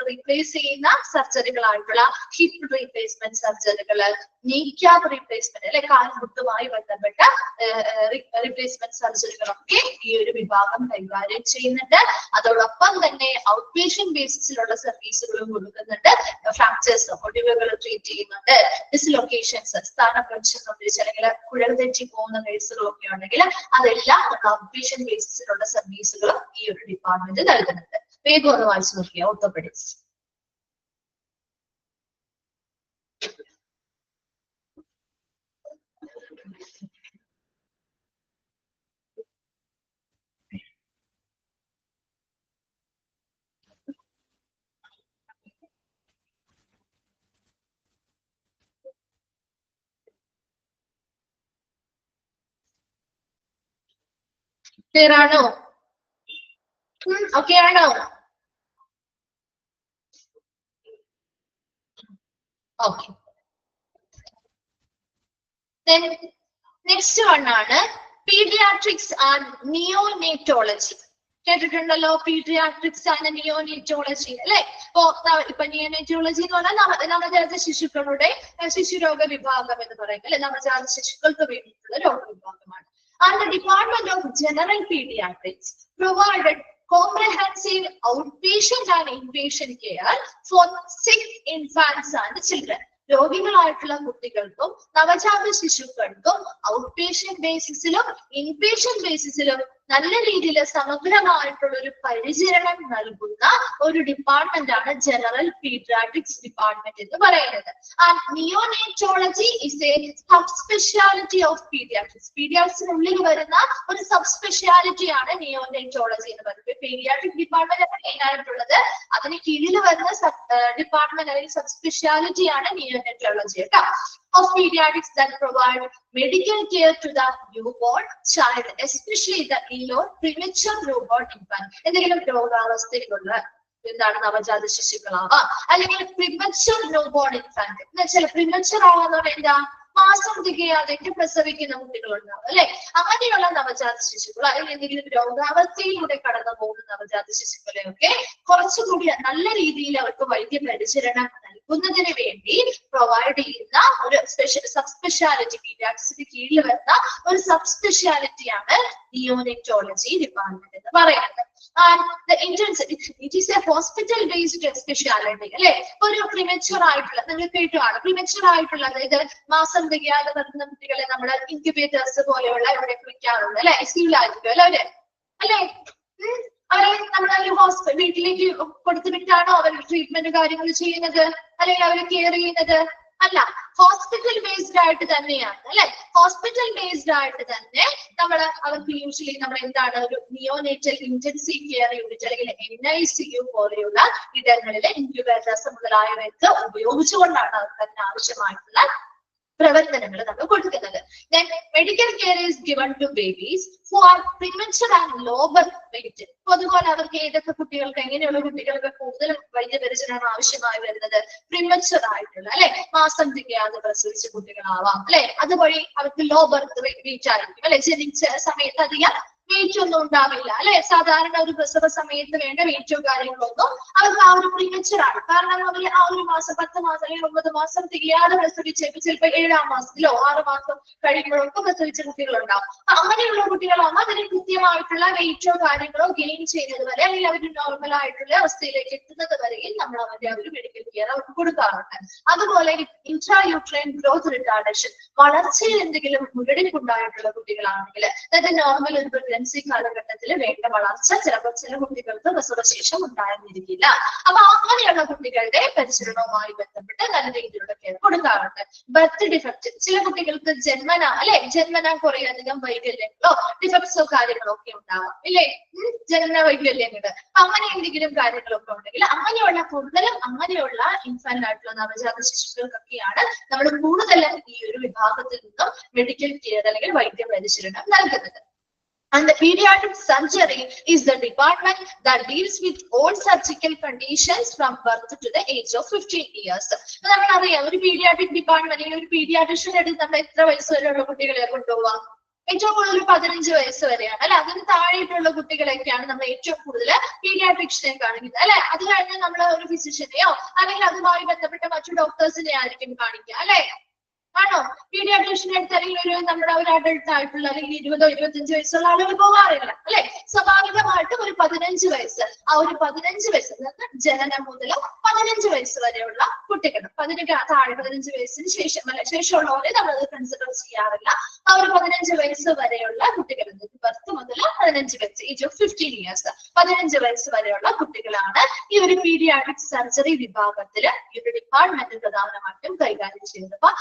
റീപ്ലേസ് ചെയ്യുന്ന സർജറികളായിട്ടുള്ള ഹിപ്പ് റീപ്ലേസ്മെന്റ് സർജറികള്, നീ ക്യാപ്പ് റീപ്ലേസ്മെന്റ് അല്ലെ, കാൽമുട്ടുമായി ബന്ധപ്പെട്ട റീപ്ലേസ്മെന്റ് സർജറികളൊക്കെ ഈ ഒരു വിഭാഗം കൈകാര്യം ചെയ്യുന്നുണ്ട്. അതോടൊപ്പം തന്നെ ഔട്ട് പേഷ്യന്റ് ബേസിസിലുള്ള സർവീസുകളും കൊടുക്കുന്നുണ്ട്. ഫ്രാക്ചേഴ്സ്, ഒടിവുകൾ ട്രീറ്റ് ചെയ്യുന്നുണ്ട്. ഡിസ്ലൊക്കേഷൻസ്, സ്ഥാനഭ്രംശം സംബന്ധിച്ച് അല്ലെങ്കിൽ കുഴൽ തെറ്റി പോകുന്ന കേസുകളൊക്കെ ഉണ്ടെങ്കിൽ അതെല്ലാം ഔട്ട് പേഷ്യന്റ് ബേസിസിലുള്ള സർവീസുകളും ഈ ഒരു ഡിപ്പാർട്ട്മെന്റ് നൽകുന്നുണ്ട്. വേഗം ഒന്ന് വായിച്ചു നോക്കിയ ഓർത്തോപെഡിക്സ്. ക്ലിയർ ആണോ? ഓക്കെ ആണോ? ഓക്കെ. നെക്സ്റ്റ് വൺ ആണ് പീഡിയാട്രിക്സ് ആൻഡ് നിയോനേറ്റോളജി. കേട്ടിട്ടുണ്ടല്ലോ, പീഡിയാട്രിക്സ് ആൻഡ് നിയോനേറ്റോളജി അല്ലെ. ഇപ്പൊ നിയോനേറ്റോളജി എന്ന് പറഞ്ഞാൽ നവജാത ശിശുക്കളുടെ ശിശുരോഗ വിഭാഗം എന്ന് പറയുന്നത് അല്ലെ, നവജാത ശിശുക്കൾക്ക് വേണ്ടിയിട്ടുള്ള രോഗവിഭാഗമാണ്. And the Department of General Pediatrics provided comprehensive outpatient and inpatient care for sick infants and children. രോഗികളായിട്ടുള്ള കുട്ടികൾക്കും നവജാത ശിശുക്കൾക്കും ഔട്ട് പേഷ്യന്റ് ബേസിസിലും ഇൻപേഷ്യന്റ് ബേസിസിലും നല്ല രീതിയിൽ സമഗ്രമായിട്ടുള്ള ഒരു പരിചരണം നൽകുന്ന ഒരു ഡിപ്പാർട്ട്മെന്റ് ആണ് ജനറൽ പീഡിയാട്രിക്സ് ഡിപ്പാർട്ട്മെന്റ് എന്ന് പറയുന്നത്. And neonatology is a sub speciality of paediatrics. പീഡിയാട്രിക്സിനുള്ളിൽ വരുന്ന ഒരു സബ് സ്പെഷ്യാലിറ്റി ആണ് നിയോനേറ്റോളജി എന്ന് പറയുന്നത്. പീഡിയാട്രിക് ഡിപ്പാർട്ട്മെന്റ് ആണ് മെയിൻ ആയിട്ടുള്ളത്, അതിന് കീഴിൽ വരുന്ന ഡിപ്പാർട്ട്മെന്റ് അല്ലെങ്കിൽ സബ് സ്പെഷ്യാലിറ്റി ആണ് നിയോനേറ്റോളജി കേട്ടോ. Of pediatrics that provide medical care to the newborn child, especially the ill or premature newborn infant. എന്തെങ്കിലും രോഗാവസ്ഥയിലുള്ള എന്താണ് നവജാത ശിശുക്കളാവാം, അല്ലെങ്കിൽ പ്രിമച്വർ ന്യൂബോൺ ഇൻഫാന്റ് എന്ന് വെച്ചാൽ പ്രിമച്വർ ആവാന്ന് പറഞ്ഞാൽ എന്താ, മാസം തികയാതെ പ്രസവിക്കുന്ന കുട്ടികളുണ്ടാവും അല്ലെ. അങ്ങനെയുള്ള നവജാത ശിശുക്കൾ അല്ലെങ്കിൽ എന്തെങ്കിലും രോഗാവസ്ഥയിലൂടെ കടന്നു പോകുന്ന നവജാത ശിശുക്കളെയൊക്കെ കുറച്ചുകൂടി നല്ല രീതിയിൽ അവർക്ക് വൈദ്യ പരിചരണം നൽകുന്നതിന് വേണ്ടി പ്രൊവൈഡ് ചെയ്യുന്ന ഒരു സബ് സ്പെഷ്യാലിറ്റി, പീഡിയാട്രിക്സിന് കീഴിൽ വരുന്ന ഒരു സബ് സ്പെഷ്യാലിറ്റിയാണ് നിയോനേറ്റോളജി ഡിപ്പാർട്ട്മെന്റ് എന്ന് പറയുന്നത്. It is A hospital based speciality അല്ലെ. ഒരു പ്രിമച്വർ ആയിട്ടുള്ള, നിങ്ങൾ കേട്ടുമാണ്, പ്രിമച്വർ ആയിട്ടുള്ള അതായത് മാസം തികയാതെ വരുന്ന കുട്ടികളെ നമ്മൾ ഇൻക്യുബേറ്റേഴ്സ് പോലെയുള്ള ഇവിടെ വെക്കാറുണ്ട് അല്ലെ, ഐസിയുലായിരിക്കും അല്ലെ അവര് അല്ലെ. അവരെ നമ്മൾ വീട്ടിലേക്ക് കൊടുത്തിട്ടാണോ അവർ ട്രീറ്റ്മെന്റ് കാര്യങ്ങൾ ചെയ്യുന്നത് അല്ലെങ്കിൽ അവരെ കെയർ ചെയ്യുന്നത്? അല്ല, ഹോസ്പിറ്റൽ ബേസ്ഡ് ആയിട്ട് തന്നെയാണ് അല്ലെ. ഹോസ്പിറ്റൽ ബേസ്ഡ് ആയിട്ട് തന്നെ അവർക്ക് യൂഷ്വലി നമ്മൾ എന്താണ് ഒരു നിയോനേറ്റൽ ഇന്റൻസീവ് കെയർ യൂണിറ്റ് അല്ലെങ്കിൽ NICU പോലെയുള്ള ഇടങ്ങളിലെ ഇൻക്യുബേറ്റേഴ്സ് മുതലായവയൊക്കെ ഉപയോഗിച്ചുകൊണ്ടാണ് അവർക്ക് അതിന് ആവശ്യമായിട്ടുള്ള പ്രവർത്തനങ്ങൾ നമ്മൾ കൊടുക്കുന്നത്. Then medical care is given to babies who are premature and low birth weight. അതുപോലെ അവർക്ക് ഏതൊക്കെ കുട്ടികൾക്ക്, എങ്ങനെയുള്ള കുട്ടികൾക്ക് കൂടുതൽ വൈദ്യപരിചരണം ആവശ്യമായി വരുന്നത്? പ്രിമച്വർ ആയിട്ടുള്ള അല്ലെ, മാസം തികയാതെ പ്രസവിച്ച കുട്ടികളാവാം അല്ലെ. അതുവഴി അവർക്ക് ലോ ബർത്ത് വെയിറ്റ് ആയിരിക്കും അല്ലെ, ജനിച്ച സമയത്ത് അധികം വെയിറ്റ് ഒന്നും ഉണ്ടാവില്ല അല്ലെ. സാധാരണ ഒരു പ്രസവ സമയത്ത് വേണ്ട വെയിറ്റോ കാര്യങ്ങളോ ഒന്നും അവർക്ക് ആ ഒരു പ്രീമച്ചുർ ആണ്. കാരണം അവർ ആ ഒരു മാസം 10 മാസം അല്ലെങ്കിൽ 9 മാസം തികയാതെ പ്രസവിച്ചേക്കും. ചിലപ്പോൾ 7ാം മാസത്തിലോ 6 മാസം കഴിയുമ്പോഴൊക്കെ പ്രസവിച്ച കുട്ടികളുണ്ടാവും. അങ്ങനെയുള്ള കുട്ടികളാകുമ്പോൾ അതിന് കൃത്യമായിട്ടുള്ള വെയിറ്റോ കാര്യങ്ങളോ ഗെയിൻ ചെയ്യുന്നത് വരെ അല്ലെങ്കിൽ അവർ നോർമൽ ആയിട്ടുള്ള അവസ്ഥയിലേക്ക് എത്തുന്നത് വരെയും നമ്മൾ അവരുടെ ആ ഒരു മെഡിക്കൽ കെയർ അവർക്ക് കൊടുക്കാറുണ്ട്. അതുപോലെ ഇൻട്രായൂട്രൈൻ ഗ്രോത്ത് റിട്ടാർഡേഷൻ, വളർച്ചയിൽ എന്തെങ്കിലും മുരടിപ്പുണ്ടായിട്ടുള്ള കുട്ടികളാണെങ്കിൽ, അതായത് നോർമൽ ഒരു പ്രഗ്നൻസി കാലഘട്ടത്തിൽ വേണ്ട വളർച്ച ചിലപ്പോൾ ചില കുട്ടികൾക്ക് പ്രസവശേഷം ഉണ്ടായിരുന്നിരിക്കില്ല. അപ്പൊ അങ്ങനെയുള്ള കുട്ടികളുടെ പരിചരണവുമായി ബന്ധപ്പെട്ട് നല്ല രീതിയിലുള്ള കെയർ കൊടുക്കാറുണ്ട്. ബർത്ത് ഡിഫക്റ്റ്, ചില കുട്ടികൾക്ക് ജന്മന കുറേയധികം വൈകല്യങ്ങളോ ഡിഫക്ട്സോ കാര്യങ്ങളോ ഒക്കെ ഉണ്ടാവാം ഇല്ലേ, ജനന വൈകല്യങ്ങൾ. അങ്ങനെ എന്തെങ്കിലും കാര്യങ്ങളൊക്കെ ഉണ്ടെങ്കിൽ അങ്ങനെയുള്ള ഇൻഫന്റ് ആയിട്ടുള്ള നവജാത ശിശുക്കൾക്കൊക്കെയാണ് നമ്മൾ കൂടുതലും ഈ ഒരു വിഭാഗത്തിൽ നിന്നും മെഡിക്കൽ കെയർ അല്ലെങ്കിൽ വൈദ്യ പരിചരണം നൽകുന്നത്. And the pediatric surgery is the department that deals with all surgical conditions from birth to the age of 15 years. നമ്മളറിയാം ഒരു പീഡിയാട്രിക് ഡിപ്പാർട്ട്മെന്റ് അല്ലെങ്കിൽ ഒരു പീഡിയാട്രിഷ്യൻ എടുത്ത് നമ്മൾ എത്ര വയസ്സ് വരെയുള്ള കുട്ടികളെ കൊണ്ടുപോവാം? ഏറ്റവും കൂടുതൽ 15 വയസ്സ് വരെയാണ് അല്ലെ. അതിന് താഴെയിട്ടുള്ള കുട്ടികളെയൊക്കെയാണ് നമ്മൾ ഏറ്റവും കൂടുതൽ പീഡിയാട്രിഷ്യനെ കാണിക്കുന്നത് അല്ലെ. അത് കഴിഞ്ഞ് നമ്മൾ ഒരു ഫിസിഷ്യനെയോ അല്ലെങ്കിൽ അതുമായി ബന്ധപ്പെട്ട മറ്റു ഡോക്ടേഴ്സിനെ ആയിരിക്കും കാണിക്കുക അല്ലെ. ആണോ? പീഡിയാട്രിഷ്യന്റെ അടുത്ത് അല്ലെങ്കിൽ നമ്മുടെ ഒരു അഡൾട്ട് ആയിട്ടുള്ള അല്ലെങ്കിൽ 20 25 വയസ്സുള്ള ആളുകൾ പോകാറില്ല അല്ലെ. സ്വാഭാവികമായിട്ടും ഒരു 15 വയസ്സ്, ആ ഒരു 15 വയസ്സ് ജനനം മുതൽ 15 വയസ്സ് വരെയുള്ള കുട്ടികൾ, 15 വയസ്സിന് ശേഷമുള്ളവരെ നമ്മളത് കൺസിഡർ ചെയ്യാറില്ല. ആ ഒരു 15 വയസ്സ് വരെയുള്ള കുട്ടികൾ, ബർത്ത് മുതൽ 15 വയസ്സ്, ഏജ് ഓഫ് 15 ഇയേഴ്സ്, 15 വയസ്സ് വരെയുള്ള കുട്ടികളാണ് ഈ ഒരു പീഡിയാട്രിക് സർജറി വിഭാഗത്തിൽ ഈ ഒരു ഡിപ്പാർട്ട്മെന്റ് പ്രധാനമായിട്ടും കൈകാര്യം ചെയ്യുന്നത്. അപ്പൊ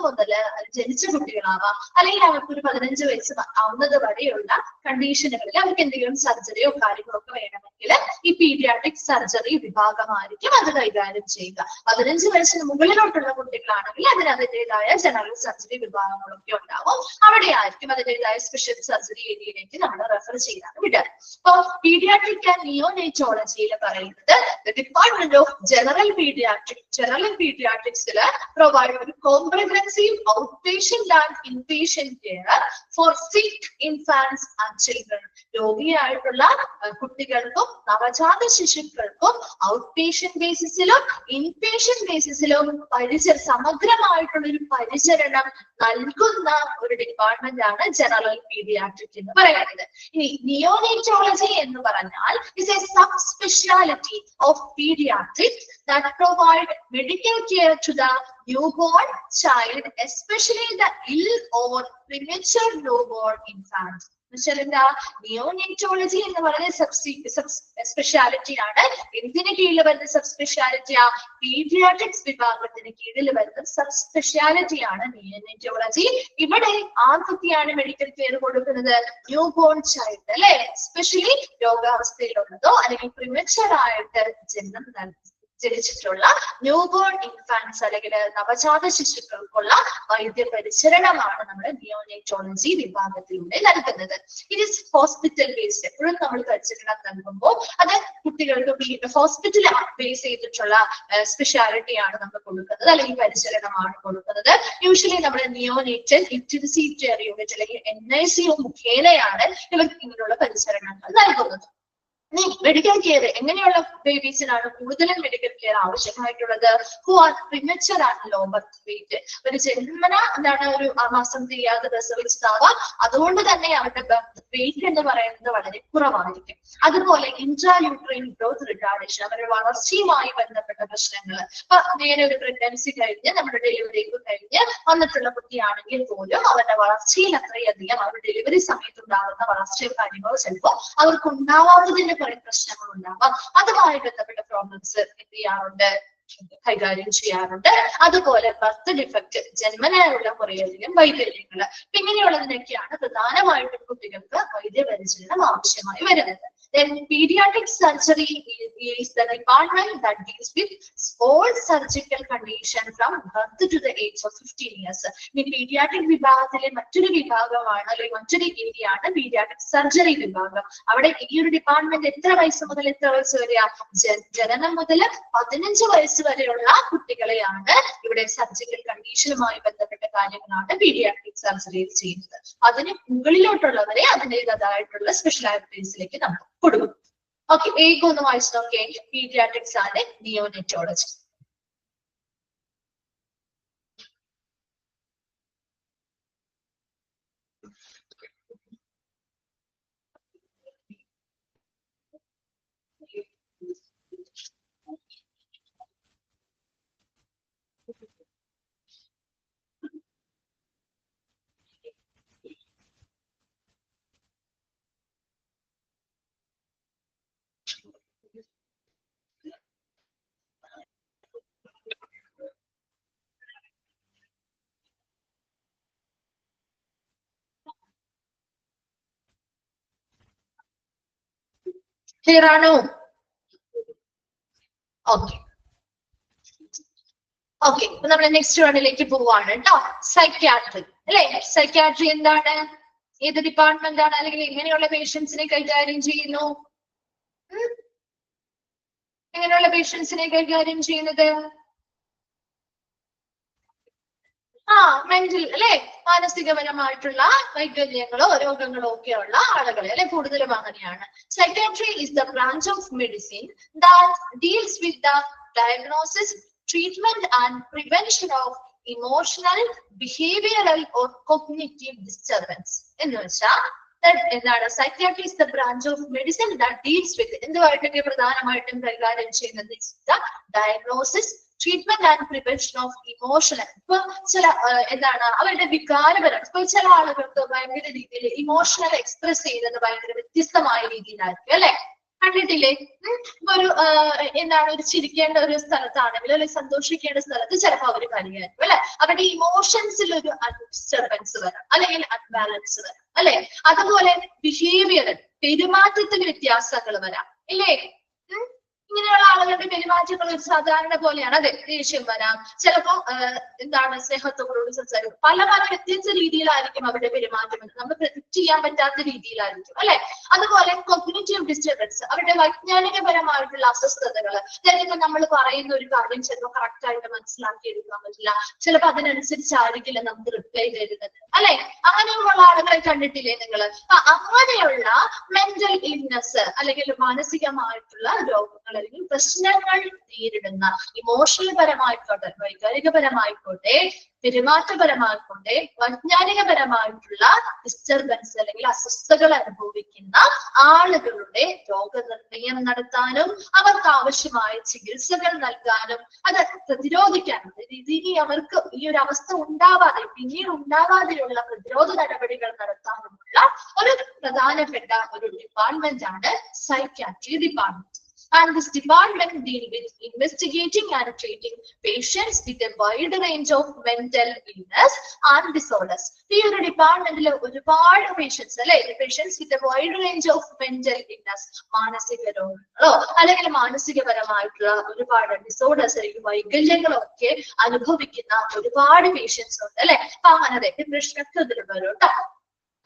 മുതൽ ജനിച്ച കുട്ടികളാവാം അല്ലെങ്കിൽ അവർക്ക് ഒരു 15 വയസ്സ് ആവുന്നത് വരെയുള്ള കണ്ടീഷനുകളിൽ അവർക്ക് എന്തെങ്കിലും സർജറിയോ കാര്യങ്ങളോ ഒക്കെ വേണമെങ്കിൽ ഈ പീഡിയാട്രിക് സർജറി വിഭാഗമായിരിക്കും അത് കൈകാര്യം ചെയ്യുക. 15 വയസ്സിന് മുകളിലോട്ടുള്ള കുട്ടികളാണെങ്കിൽ അതിൻ്റെതായ ജനറൽ സർജറി വിഭാഗങ്ങളൊക്കെ ഉണ്ടാവും. അവിടെ ആയിരിക്കും അതിൻ്റെതായ സ്പെഷ്യൽ സർജറി ഏരിയയിലേക്ക് നമ്മൾ റെഫർ ചെയ്യാൻ വിടുക. അപ്പൊ പീഡിയാട്രിക് ആൻഡ് നിയോനേറ്റോളജിയിൽ പറയുന്നത് ഡിപ്പാർട്ട്മെന്റ് ഓഫ് ജനറൽ പീഡിയാട്രിക്സിൽ പ്രൊവൈഡ് ഒരു comprehensive outpatient and inpatient care for sick infants and children. രോഗിയായിട്ടുള്ള കുട്ടികൾക്കും നവജാത ശിശുക്കൾക്കും ഔട്ട് പേഷ്യന്റ് ബേസിസിലും ഇൻപേഷ്യന്റ് ബേസിസിലും സമഗ്രമായിട്ടുള്ള ഒരു പരിചരണം നൽകുന്ന ഒരു ഡിപ്പാർട്ട്മെന്റ് ആണ് ജനറൽ പീഡിയാട്രിക് എന്ന് പറയുന്നത്. ഇനി നിയോനേറ്റോളജി എന്ന് പറഞ്ഞാൽ is a subspecialty of pediatrics that provide medical care to the newborn child, especially the ill or premature newborn infant. Neonatology എന്ന് പറയുന്ന സ്പെഷ്യാലിറ്റി ആണ്. എന്തിന് കീഴിൽ വരുന്ന സബ് സ്പെഷ്യാലിറ്റിയാ? പീഡിയാട്രിക്സ് വിഭാഗത്തിന് കീഴിൽ വരുന്ന സബ് സ്പെഷ്യാലിറ്റി ആണ് നിയോനേറ്റോളജി. ഇവിടെ ആർക്കൊക്കെയാണ് മെഡിക്കൽ കെയർ കൊടുക്കുന്നത്? ന്യൂ ബോൺ ചൈൽഡ് അല്ലെ, എസ്പെഷ്യലി രോഗാവസ്ഥയിലുള്ളതോ അല്ലെങ്കിൽ പ്രിമച്ചർ ആയിട്ട് ജനിച്ചിട്ടുള്ള ന്യൂബോൺ ഇൻഫാൻസ് അല്ലെങ്കിൽ നവജാത ശിശുക്കൾക്കുള്ള വൈദ്യ പരിചരണമാണ് നമ്മുടെ നിയോനേറ്റോളജി വിഭാഗത്തിലൂടെ നൽകുന്നത്. It is hospital based. എപ്പോഴും നമ്മൾ പരിചരണം നൽകുമ്പോൾ അത് കുട്ടികൾക്ക് ഹോസ്പിറ്റൽ ബേസ് ചെയ്തിട്ടുള്ള സ്പെഷ്യാലിറ്റിയാണ് നമ്മൾ കൊടുക്കുന്നത് അല്ലെങ്കിൽ പരിചരണമാണ് കൊടുക്കുന്നത്. യൂഷ്വലി നമ്മുടെ നിയോനേറ്റൽ ഇന്റൻസീവ് കെയർ യൂണിറ്റ് അല്ലെങ്കിൽ NICU മുഖേനയാണ് ഇവർക്ക് ഇങ്ങനെയുള്ള പരിചരണങ്ങൾ നൽകുന്നത്. മെഡിക്കൽ കെയർ എങ്ങനെയുള്ള ബേബീസിനാണ് കൂടുതലും മെഡിക്കൽ കെയർ ആവശ്യമായിട്ടുള്ളത്? Who are premature and low birth weight. ഒരു ജന്മന ഒരു മാസം തികയാതെ പ്രസവിച്ചതാവാം, അതുകൊണ്ട് തന്നെ അവരുടെ ബർത്ത് വെയിറ്റ് എന്ന് പറയുന്നത് വളരെ കുറവായിരിക്കും. അതുപോലെ ഇൻട്രായൂട്രൈൻ ഗ്രോത്ത് റിട്ടാർഡേഷൻ, അവരുടെ വളർച്ചയുമായി ബന്ധപ്പെട്ട പ്രശ്നങ്ങൾ. ഇപ്പൊ നേരെ ഒരു പ്രഗ്നൻസി കഴിഞ്ഞ് നമ്മുടെ ഡെലിവറി കഴിഞ്ഞ് വന്നിട്ടുള്ള കുട്ടിയാണെങ്കിൽ പോലും അവരുടെ വളർച്ചയിൽ അത്രയധികം അവരുടെ ഡെലിവറി സമയത്ത് ഉണ്ടാകുന്ന വളർച്ചയോ കാര്യങ്ങളോ ചിലപ്പോൾ അവർക്ക് ഉണ്ടാവാത്തതിന്റെ കുറെ പ്രശ്നങ്ങൾ ഉണ്ടാവാം. അതുമായി ബന്ധപ്പെട്ട പ്രോബ്ലംസ് എന്ത് ചെയ്യാറുണ്ട്? കൈകാര്യം ചെയ്യാറുണ്ട്. അതുപോലെ ബർത്ത് ഡിഫക്റ്റ്, ജന്മനായുള്ള കുറേയധികം വൈകല്യങ്ങൾ, ഇങ്ങനെയുള്ളതിനൊക്കെയാണ് പ്രധാനമായിട്ടും കുട്ടികൾക്ക് വൈദ്യപരിചരണം ആവശ്യമായി വരുന്നത്. Then pediatric surgery is the department that deals with all surgical condition from birth to the age of 15 years. ഈ പീഡിയാട്രിക് വിഭാഗത്തിലെ മറ്റൊരു വിഭാഗമാണ് അല്ലെങ്കിൽ മറ്റൊരു ഏരിയയാണ് പീഡിയാട്രിക് സർജറി വിഭാഗം. അവിടെ ഈ ഒരു ഡിപ്പാർട്ട്മെന്റ് എത്ര വയസ്സ് മുതൽ എത്ര വയസ്സ് വരെയാ? ജനനം മുതൽ 15 വയസ്സ് വരെയുള്ള കുട്ടികളെയാണ് ഇവിടെ സർജിക്കൽ കണ്ടീഷനുമായി ബന്ധപ്പെട്ട കാര്യങ്ങളാണ് പീഡിയാട്രിക് സർജറിയിൽ ചെയ്യുന്നത്. അതിന് മുകളിലോട്ടുള്ളവരെ അതിൻ്റെതായിട്ടുള്ള സ്പെഷ്യലാലിറ്റീസിലേക്ക് നമ്മൾ കൊടുക്കും. ഓക്കെ, വേഗം ഒന്ന് വായിച്ചു നോക്കേ. Paediatrics and neonatology. ക്ലിയർ ആണോ? ഓക്കെ ഓക്കെ, അപ്പൊ നമ്മൾ നെക്സ്റ്റ് വണ്ണിലേക്ക് പോവാണ് കേട്ടോ. സൈക്യാട്രി അല്ലെ? സൈക്യാട്രി എന്താണ്? ഏത് ഡിപ്പാർട്ട്മെന്റ് ആണ്? അല്ലെങ്കിൽ എങ്ങനെയുള്ള പേഷ്യൻസിനെ കൈകാര്യം ചെയ്യുന്നു? എങ്ങനെയുള്ള പേഷ്യൻസിനെ കൈകാര്യം ചെയ്യുന്നത്? മെന്റൽ അല്ലെ, മാനസികപരമായിട്ടുള്ള വൈകല്യങ്ങളോ രോഗങ്ങളോ ഒക്കെയുള്ള ആളുകളെ അല്ലെ, കൂടുതലും അങ്ങനെയാണ്. Psychiatry is the branch of medicine that deals with the diagnosis, treatment and prevention of emotional, behavioural or cognitive disturbance. എന്ന് വെച്ചാൽ എന്താണ്? Psychiatry is the branch of medicine that deals with എന്തുമായിട്ടൊക്കെ പ്രധാനമായിട്ടും കൈകാര്യം ചെയ്യുന്നത്? Diagnosis, treatment and prevention of emotional. ഇപ്പൊ ചില എന്താണ് അവരുടെ വികാരപരം, ഇപ്പൊ ചില ആളുകൾക്ക് ഭയങ്കര രീതിയിൽ ഇമോഷണൽ എക്സ്പ്രസ് ചെയ്യുന്നത് ഭയങ്കര വ്യത്യസ്തമായ രീതിയിലായിരിക്കും അല്ലെ? കണ്ടിട്ടില്ലേ? ഇപ്പൊ ഒരു എന്താണ് ഒരു ചിരിക്കേണ്ട ഒരു സ്ഥലത്താണെങ്കിൽ അല്ലെങ്കിൽ സന്തോഷിക്കേണ്ട സ്ഥലത്ത് ചിലപ്പോൾ അവർ കരയായിരിക്കും അല്ലെ? അവരുടെ ഇമോഷൻസിൽ ഒരു ഡിസ്റ്റർബൻസ് വരാം അല്ലെങ്കിൽ അൺബാലൻസ് വരാം അല്ലെ? അതുപോലെ ബിഹേവിയറൽ, പെരുമാറ്റത്തിൽ വ്യത്യാസങ്ങൾ വരാം ഇല്ലേ? ഇങ്ങനെയുള്ള ആളുകളുടെ പെരുമാറ്റങ്ങൾ ഒരു സാധാരണ പോലെയാണ്. അതെ, ദേഷ്യം വരാം, ചിലപ്പോ എന്താണ് സ്നേഹത്തോടുകൂടി സംസാരിക്കും. പല പല വ്യത്യസ്ത രീതിയിലായിരിക്കും അവരുടെ പെരുമാറ്റം. നമ്മൾ പ്രെഡിക്റ്റ് ചെയ്യാൻ പറ്റാത്ത രീതിയിലായിരിക്കും അല്ലെ? അതുപോലെ കോഗ്നിറ്റീവ് ഡിസ്റ്റർബൻസ്, അവരുടെ വൈജ്ഞാനികപരമായിട്ടുള്ള അസ്വസ്ഥതകൾ. ചിലപ്പോൾ നമ്മൾ പറയുന്ന ഒരു കാര്യം ചിലപ്പോൾ കറക്റ്റ് ആയിട്ട് മനസ്സിലാക്കി എടുക്കാൻ പറ്റില്ല, ചിലപ്പോൾ അതിനനുസരിച്ചായിരിക്കില്ല നമുക്ക് റിപ്ലൈ തരുന്നത് അല്ലെ? അങ്ങനെയുള്ള ആളുകളെ കണ്ടിട്ടില്ലേ നിങ്ങൾ? അങ്ങനെയുള്ള മെന്റൽ ഇൽനെസ് അല്ലെങ്കിൽ മാനസികമായിട്ടുള്ള രോഗങ്ങൾ അല്ലെങ്കിൽ പ്രശ്നങ്ങൾ നേരിടുന്ന, ഇമോഷണൽ പരമായിക്കോട്ടെ, വൈകാരികപരമായിക്കോട്ടെ, പെരുമാറ്റപരമായിക്കോട്ടെ, വൈജ്ഞാനികപരമായിട്ടുള്ള ഡിസ്റ്റർബൻസ് അല്ലെങ്കിൽ അസ്വസ്ഥതകൾ അനുഭവിക്കുന്ന ആളുകളുടെ രോഗനിർണയം നടത്താനും അവർക്ക് ആവശ്യമായ ചികിത്സകൾ നൽകാനും അത് പ്രതിരോധിക്കാനും, ഇനി അവർക്ക് ഈ ഒരു അവസ്ഥ ഉണ്ടാവാതെ പിന്നീട് ഉണ്ടാവാതെയുള്ള പ്രതിരോധ നടപടികൾ നടത്താനുമുള്ള ഒരു പ്രധാനപ്പെട്ട ഒരു ഡിപ്പാർട്ട്മെന്റ് ആണ് psychiatry department. And this department deal with investigating and treating patients with a wide range of mental illness and disorders. ഈ ഒരു ഡിപ്പാർട്ട്മെന്റിൽ ഒരുപാട് പേഷ്യൻസ് അല്ലെ, patients with a wide range of mental illness, മാനസിക രോഗങ്ങളോ അല്ലെങ്കിൽ മാനസികപരമായിട്ടുള്ള ഒരുപാട് ഡിസോർഡേഴ്സ് അല്ലെങ്കിൽ വൈകല്യങ്ങളോ ഒക്കെ അനുഭവിക്കുന്ന ഒരുപാട് പേഷ്യൻസ് ഉണ്ട് അല്ലെ? അപ്പൊ അങ്ങനെ ഡിപ്രഷൻ ഒക്കെ ഇതിൽ വരും കേട്ടോ.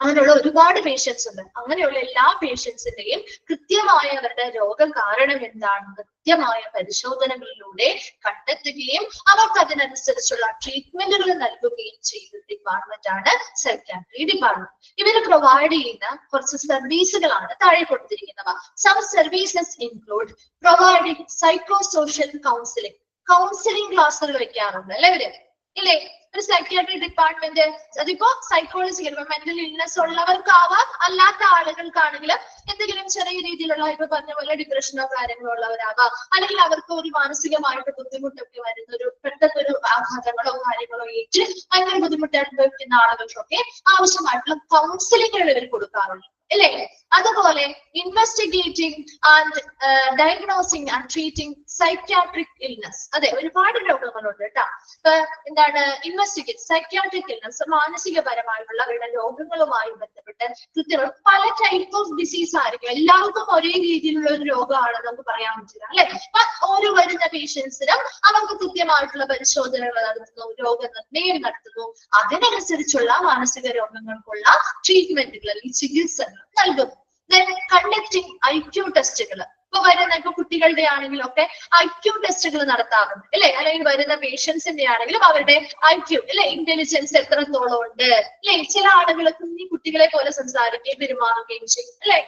അങ്ങനെയുള്ള ഒരുപാട് പേഷ്യൻസ് ഉണ്ട്. അങ്ങനെയുള്ള എല്ലാ പേഷ്യൻസിന്റെയും കൃത്യമായ അവരുടെ രോഗകാരണം എന്താണെന്ന് കൃത്യമായ പരിശോധനകളിലൂടെ കണ്ടെത്തുകയും അവർക്ക് അതിനനുസരിച്ചുള്ള ട്രീറ്റ്മെന്റുകൾ നൽകുകയും ചെയ്യുന്ന ഡിപ്പാർട്ട്മെന്റ് ആണ് സൈക്യാട്രി ഡിപ്പാർട്ട്മെന്റ്. ഇവര് പ്രൊവൈഡ് ചെയ്യുന്ന കുറച്ച് സർവീസുകളാണ് താഴെ കൊടുത്തിരിക്കുന്നവ. Some services include providing psycho social counselling. Counselling ക്ലാസ്സുകൾ വെക്കാറുണ്ട് അല്ലെ ഇവര് ഇല്ലേ? ഒരു സൈക്യാട്രി ഡിപ്പാർട്ട്മെന്റ് അതിപ്പോ സൈക്കോളജി മെന്റൽ ഇൽനെസ് ഉള്ളവർക്കാവാം, അല്ലാത്ത ആളുകൾക്കാണെങ്കിൽ എന്തെങ്കിലും ചെറിയ രീതിയിലുള്ള ഇപ്പൊ പറഞ്ഞ പോലെ ഡിപ്രഷനോ കാര്യങ്ങളോ ഉള്ളവരാവാം, അല്ലെങ്കിൽ അവർക്ക് ഒരു മാനസികമായിട്ട് ബുദ്ധിമുട്ടൊക്കെ വരുന്ന ഒരു പെട്ടെന്നൊരു ആഘാതങ്ങളോ കാര്യങ്ങളോ ഏറ്റ് ഭയങ്കര ബുദ്ധിമുട്ട് അനുഭവിക്കുന്ന ആളുകൾക്കൊക്കെ ആവശ്യമായിട്ടുള്ള കൗൺസിലിംഗുകൾ ഇവർ കൊടുക്കാറുണ്ട് അല്ലേ? അതുപോലെ investigating and diagnosing and treating psychiatric illness. അതെ, ഒരുപാട് രോഗങ്ങളുണ്ട് കേട്ടോ. എന്താണ് ഇൻവെസ്റ്റിഗേറ്റ് സൈക്യാട്രിക് ഇൽനസ്, മാനസികപരമായിട്ടുള്ള അവരുടെ രോഗങ്ങളുമായി ബന്ധപ്പെട്ട് കൃത്യമായി പല ടൈപ്പ് ഓഫ് ഡിസീസ് ആയിരിക്കും. എല്ലാവർക്കും ഒരേ രീതിയിലുള്ള ഒരു രോഗമാണ് നമുക്ക് പറയാൻ പറ്റില്ല അല്ലെ. ഓരോ വരുന്ന പേഷ്യൻസിനും അവർക്ക് കൃത്യമായിട്ടുള്ള പരിശോധനകൾ നടത്തുന്നു, രോഗനിർണയം നടത്തുന്നു, അതിനനുസരിച്ചുള്ള മാനസിക രോഗങ്ങൾക്കുള്ള ട്രീറ്റ്മെന്റുകൾ അല്ലെങ്കിൽ ചികിത്സകൾ നൽകുന്നു. കണ്ടക്ടിങ് IQ ടെസ്റ്റുകൾ, ഇപ്പൊ കുട്ടികളുടെ ആണെങ്കിലും ഒക്കെ IQ ടെസ്റ്റുകൾ നടത്താറുണ്ട് അല്ലെ. അല്ലെങ്കിൽ വരുന്ന പേഷ്യൻസിന്റെ ആണെങ്കിലും അവരുടെ IQ അല്ലെ, ഇന്റലിജൻസ് എത്രത്തോളം ഉണ്ട് അല്ലെ. ചില ആളുകൾ കുഞ്ഞി കുട്ടികളെ പോലെ സംസാരിക്കുകയും പെരുമാറുകയും ചെയ്യും അല്ലെ.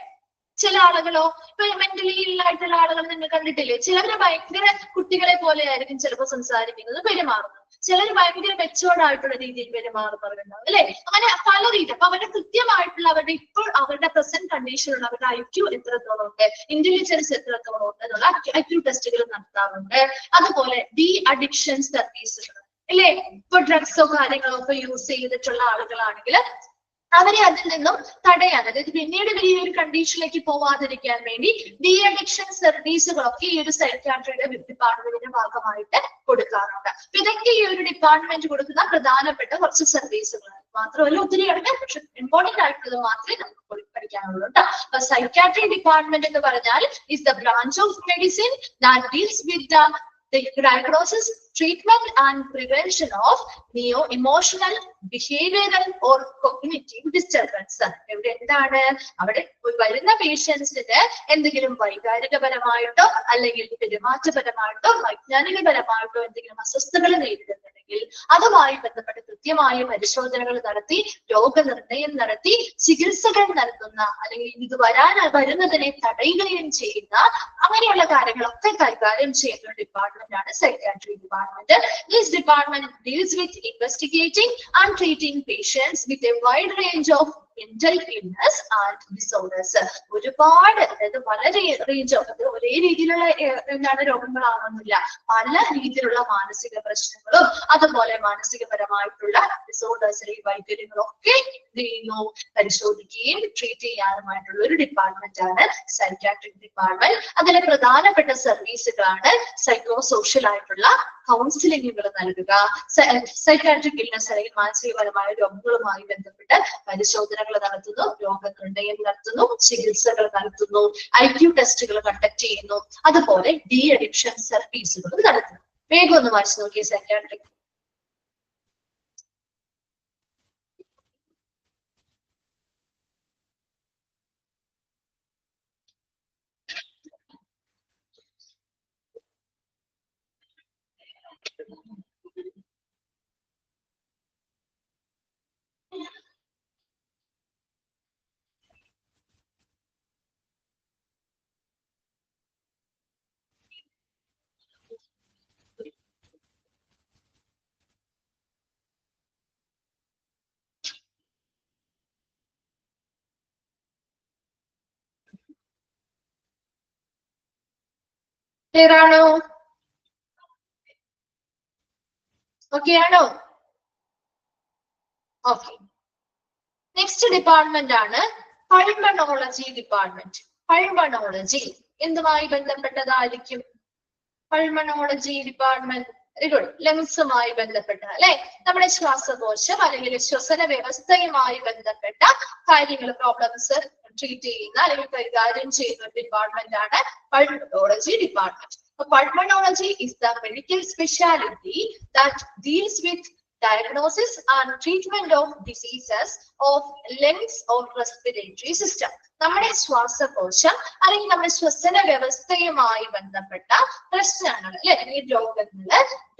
ചില ആളുകളോ ഇപ്പൊ മെന്റലി ഇല്ലായിട്ടുള്ള ആളുകൾ നിങ്ങൾ കണ്ടിട്ടില്ലേ, ചിലവര് ഭയങ്കര കുട്ടികളെ പോലെ ആയിരിക്കും ചിലപ്പോൾ സംസാരിക്കുന്നത്, പെരുമാറുന്നത്. ചിലർ ഭയങ്കര മെച്ചുവേർഡ് ആയിട്ടുള്ള രീതിയിൽ പെരുമാറുന്നവരുണ്ടാവും അല്ലെ. അങ്ങനെ പല രീതി. അപ്പൊ അവരുടെ കൃത്യമായിട്ടുള്ള അവരുടെ ഇപ്പോൾ അവരുടെ പ്രസന്റ് കണ്ടീഷനുള്ള അവരുടെ IQ എത്രത്തോളം ഉണ്ട്, ഇന്റലിജൻസ് എത്രത്തോളം ഉണ്ട് എന്നുള്ള IQ ടെസ്റ്റുകൾ നടത്താറുണ്ട്. അതുപോലെ ഡി അഡിക്ഷൻ സർവീസുകൾ അല്ലെ. ഇപ്പൊ ഡ്രഗ്സോ കാര്യങ്ങളോ ഒക്കെ യൂസ് ചെയ്തിട്ടുള്ള ആളുകളാണെങ്കിൽ അവരെ അതിൽ നിന്നും തടയാൻ, അതായത് പിന്നീട് വലിയൊരു കണ്ടീഷനിലേക്ക് പോവാതിരിക്കാൻ വേണ്ടി ഡി അഡിക്ഷൻ സർവീസുകളൊക്കെ ഈ ഒരു സൈക്യാട്രിയുടെ ഡിപ്പാർട്ട്മെന്റിന്റെ ഭാഗമായിട്ട് കൊടുക്കാറുണ്ട്. ഇതൊക്കെ ഈ ഒരു ഡിപ്പാർട്ട്മെന്റ് കൊടുക്കുന്ന പ്രധാനപ്പെട്ട കുറച്ച് സർവീസുകളാണ്. മാത്രമല്ല ഒത്തിരി കിടക്കാൻ, പക്ഷെ ഇമ്പോർട്ടന്റ് ആയിട്ടുള്ളത് മാത്രമേ നമുക്ക് പഠിക്കാനുള്ളൂ കേട്ടോ. അപ്പൊ സൈക്യാട്രി ഡിപ്പാർട്ട്മെന്റ് എന്ന് പറഞ്ഞാൽ is the branch of medicine that deals with the diagnosis, treatment and prevention of neo-emotional, behavioral or cognitive disturbance. ഇവിടെ എന്താണ്, അവിടെ വരുന്ന പേഷ്യൻസിന് എന്തെങ്കിലും വൈകാരികപരമായിട്ടോ അല്ലെങ്കിൽ പെരുമാറ്റപരമായിട്ടോ വൈജ്ഞാനികപരമായിട്ടോ എന്തെങ്കിലും അസ്വസ്ഥതകൾ നേരിടുന്നുണ്ടെങ്കിൽ അതുമായി ബന്ധപ്പെട്ട് കൃത്യമായ പരിശോധനകൾ നടത്തി രോഗനിർണയം നടത്തി ചികിത്സകൾ നൽകുന്ന അല്ലെങ്കിൽ ഇത് വരുന്നതിനെ തടയുകയും ചെയ്യുന്ന അങ്ങനെയുള്ള കാര്യങ്ങളൊക്കെ കൈകാര്യം ചെയ്യുന്ന ഡിപ്പാർട്ട്മെന്റ് ആണ് psychiatry department. This department deals with investigating and treating patients with a wide range of mental illness and disorders. ഒരുപാട്, അതായത് വളരെ റേഞ്ച് ഓഫ്, അത് ഒരേ രീതിയിലുള്ള എന്താണ് രോഗങ്ങളാണെന്നില്ല, പല രീതിയിലുള്ള മാനസിക പ്രശ്നങ്ങളും അതുപോലെ മാനസികപരമായിട്ടുള്ള ഡിസോർഡേഴ്സ് വൈകല്യങ്ങളൊക്കെ പരിശോധിക്കുകയും ട്രീറ്റ് ചെയ്യാനുമായിട്ടുള്ള ഒരു ഡിപ്പാർട്ട്മെന്റ് ആണ് സൈക്യാട്രിക് ഡിപ്പാർട്ട്മെന്റ്. അതിലെ പ്രധാനപ്പെട്ട സർവീസുകളാണ് സൈക്കോ സോഷ്യൽ ആയിട്ടുള്ള കൗൺസിലിംഗുകൾ നൽകുക, സൈക്യാട്രിക് ഇൽനസ് അല്ലെങ്കിൽ മാനസികപരമായ രോഗങ്ങളുമായി ബന്ധപ്പെട്ട് പരിശോധനകൾ നടത്തുന്നു, രോഗനിർണയം നടത്തുന്നു, ചികിത്സകൾ നടത്തുന്നു, IQ ടെസ്റ്റുകൾ കണ്ടക്ട് ചെയ്യുന്നു, അതുപോലെ ഡി അഡിക്ഷൻ സർവീസുകൾ നടത്തുന്നു. വേഗം ഒന്ന് വായിച്ചു നോക്കിയേ സൈക്യാട്രിക്. ക്ലിയർ ആണോ? ഓക്കെ ആണോ? ഓക്കെ. നെക്സ്റ്റ് ഡിപ്പാർട്ട്മെന്റ് ആണ് പൾമണോളജി ഡിപ്പാർട്ട്മെന്റ്. പൾമണോളജി എന്തുമായി ബന്ധപ്പെട്ടതായിരിക്കും? പൾമണോളജി ഡിപ്പാർട്ട്മെന്റ് വെരി ഗുഡ്, ലങ്സുമായി ബന്ധപ്പെട്ട അല്ലെ, നമ്മുടെ ശ്വാസകോശം അല്ലെങ്കിൽ ശ്വസന വ്യവസ്ഥയുമായി ബന്ധപ്പെട്ട കാര്യങ്ങൾ പ്രോബ്ലംസ് ട്രീറ്റ് ചെയ്യുന്ന അല്ലെങ്കിൽ കൈകാര്യം ചെയ്യുന്ന ഡിപ്പാർട്ട്മെന്റ് ആണ് pulmonology department. Pulmonology is the medical specialty that deals with diagnosis and treatment of diseases of lungs or respiratory system. നമ്മുടെ ശ്വാസകോശം അല്ലെങ്കിൽ നമ്മുടെ ശ്വസന വ്യവസ്ഥയുമായി ബന്ധപ്പെട്ട പ്രശ്നങ്ങൾ അല്ലെങ്കിൽ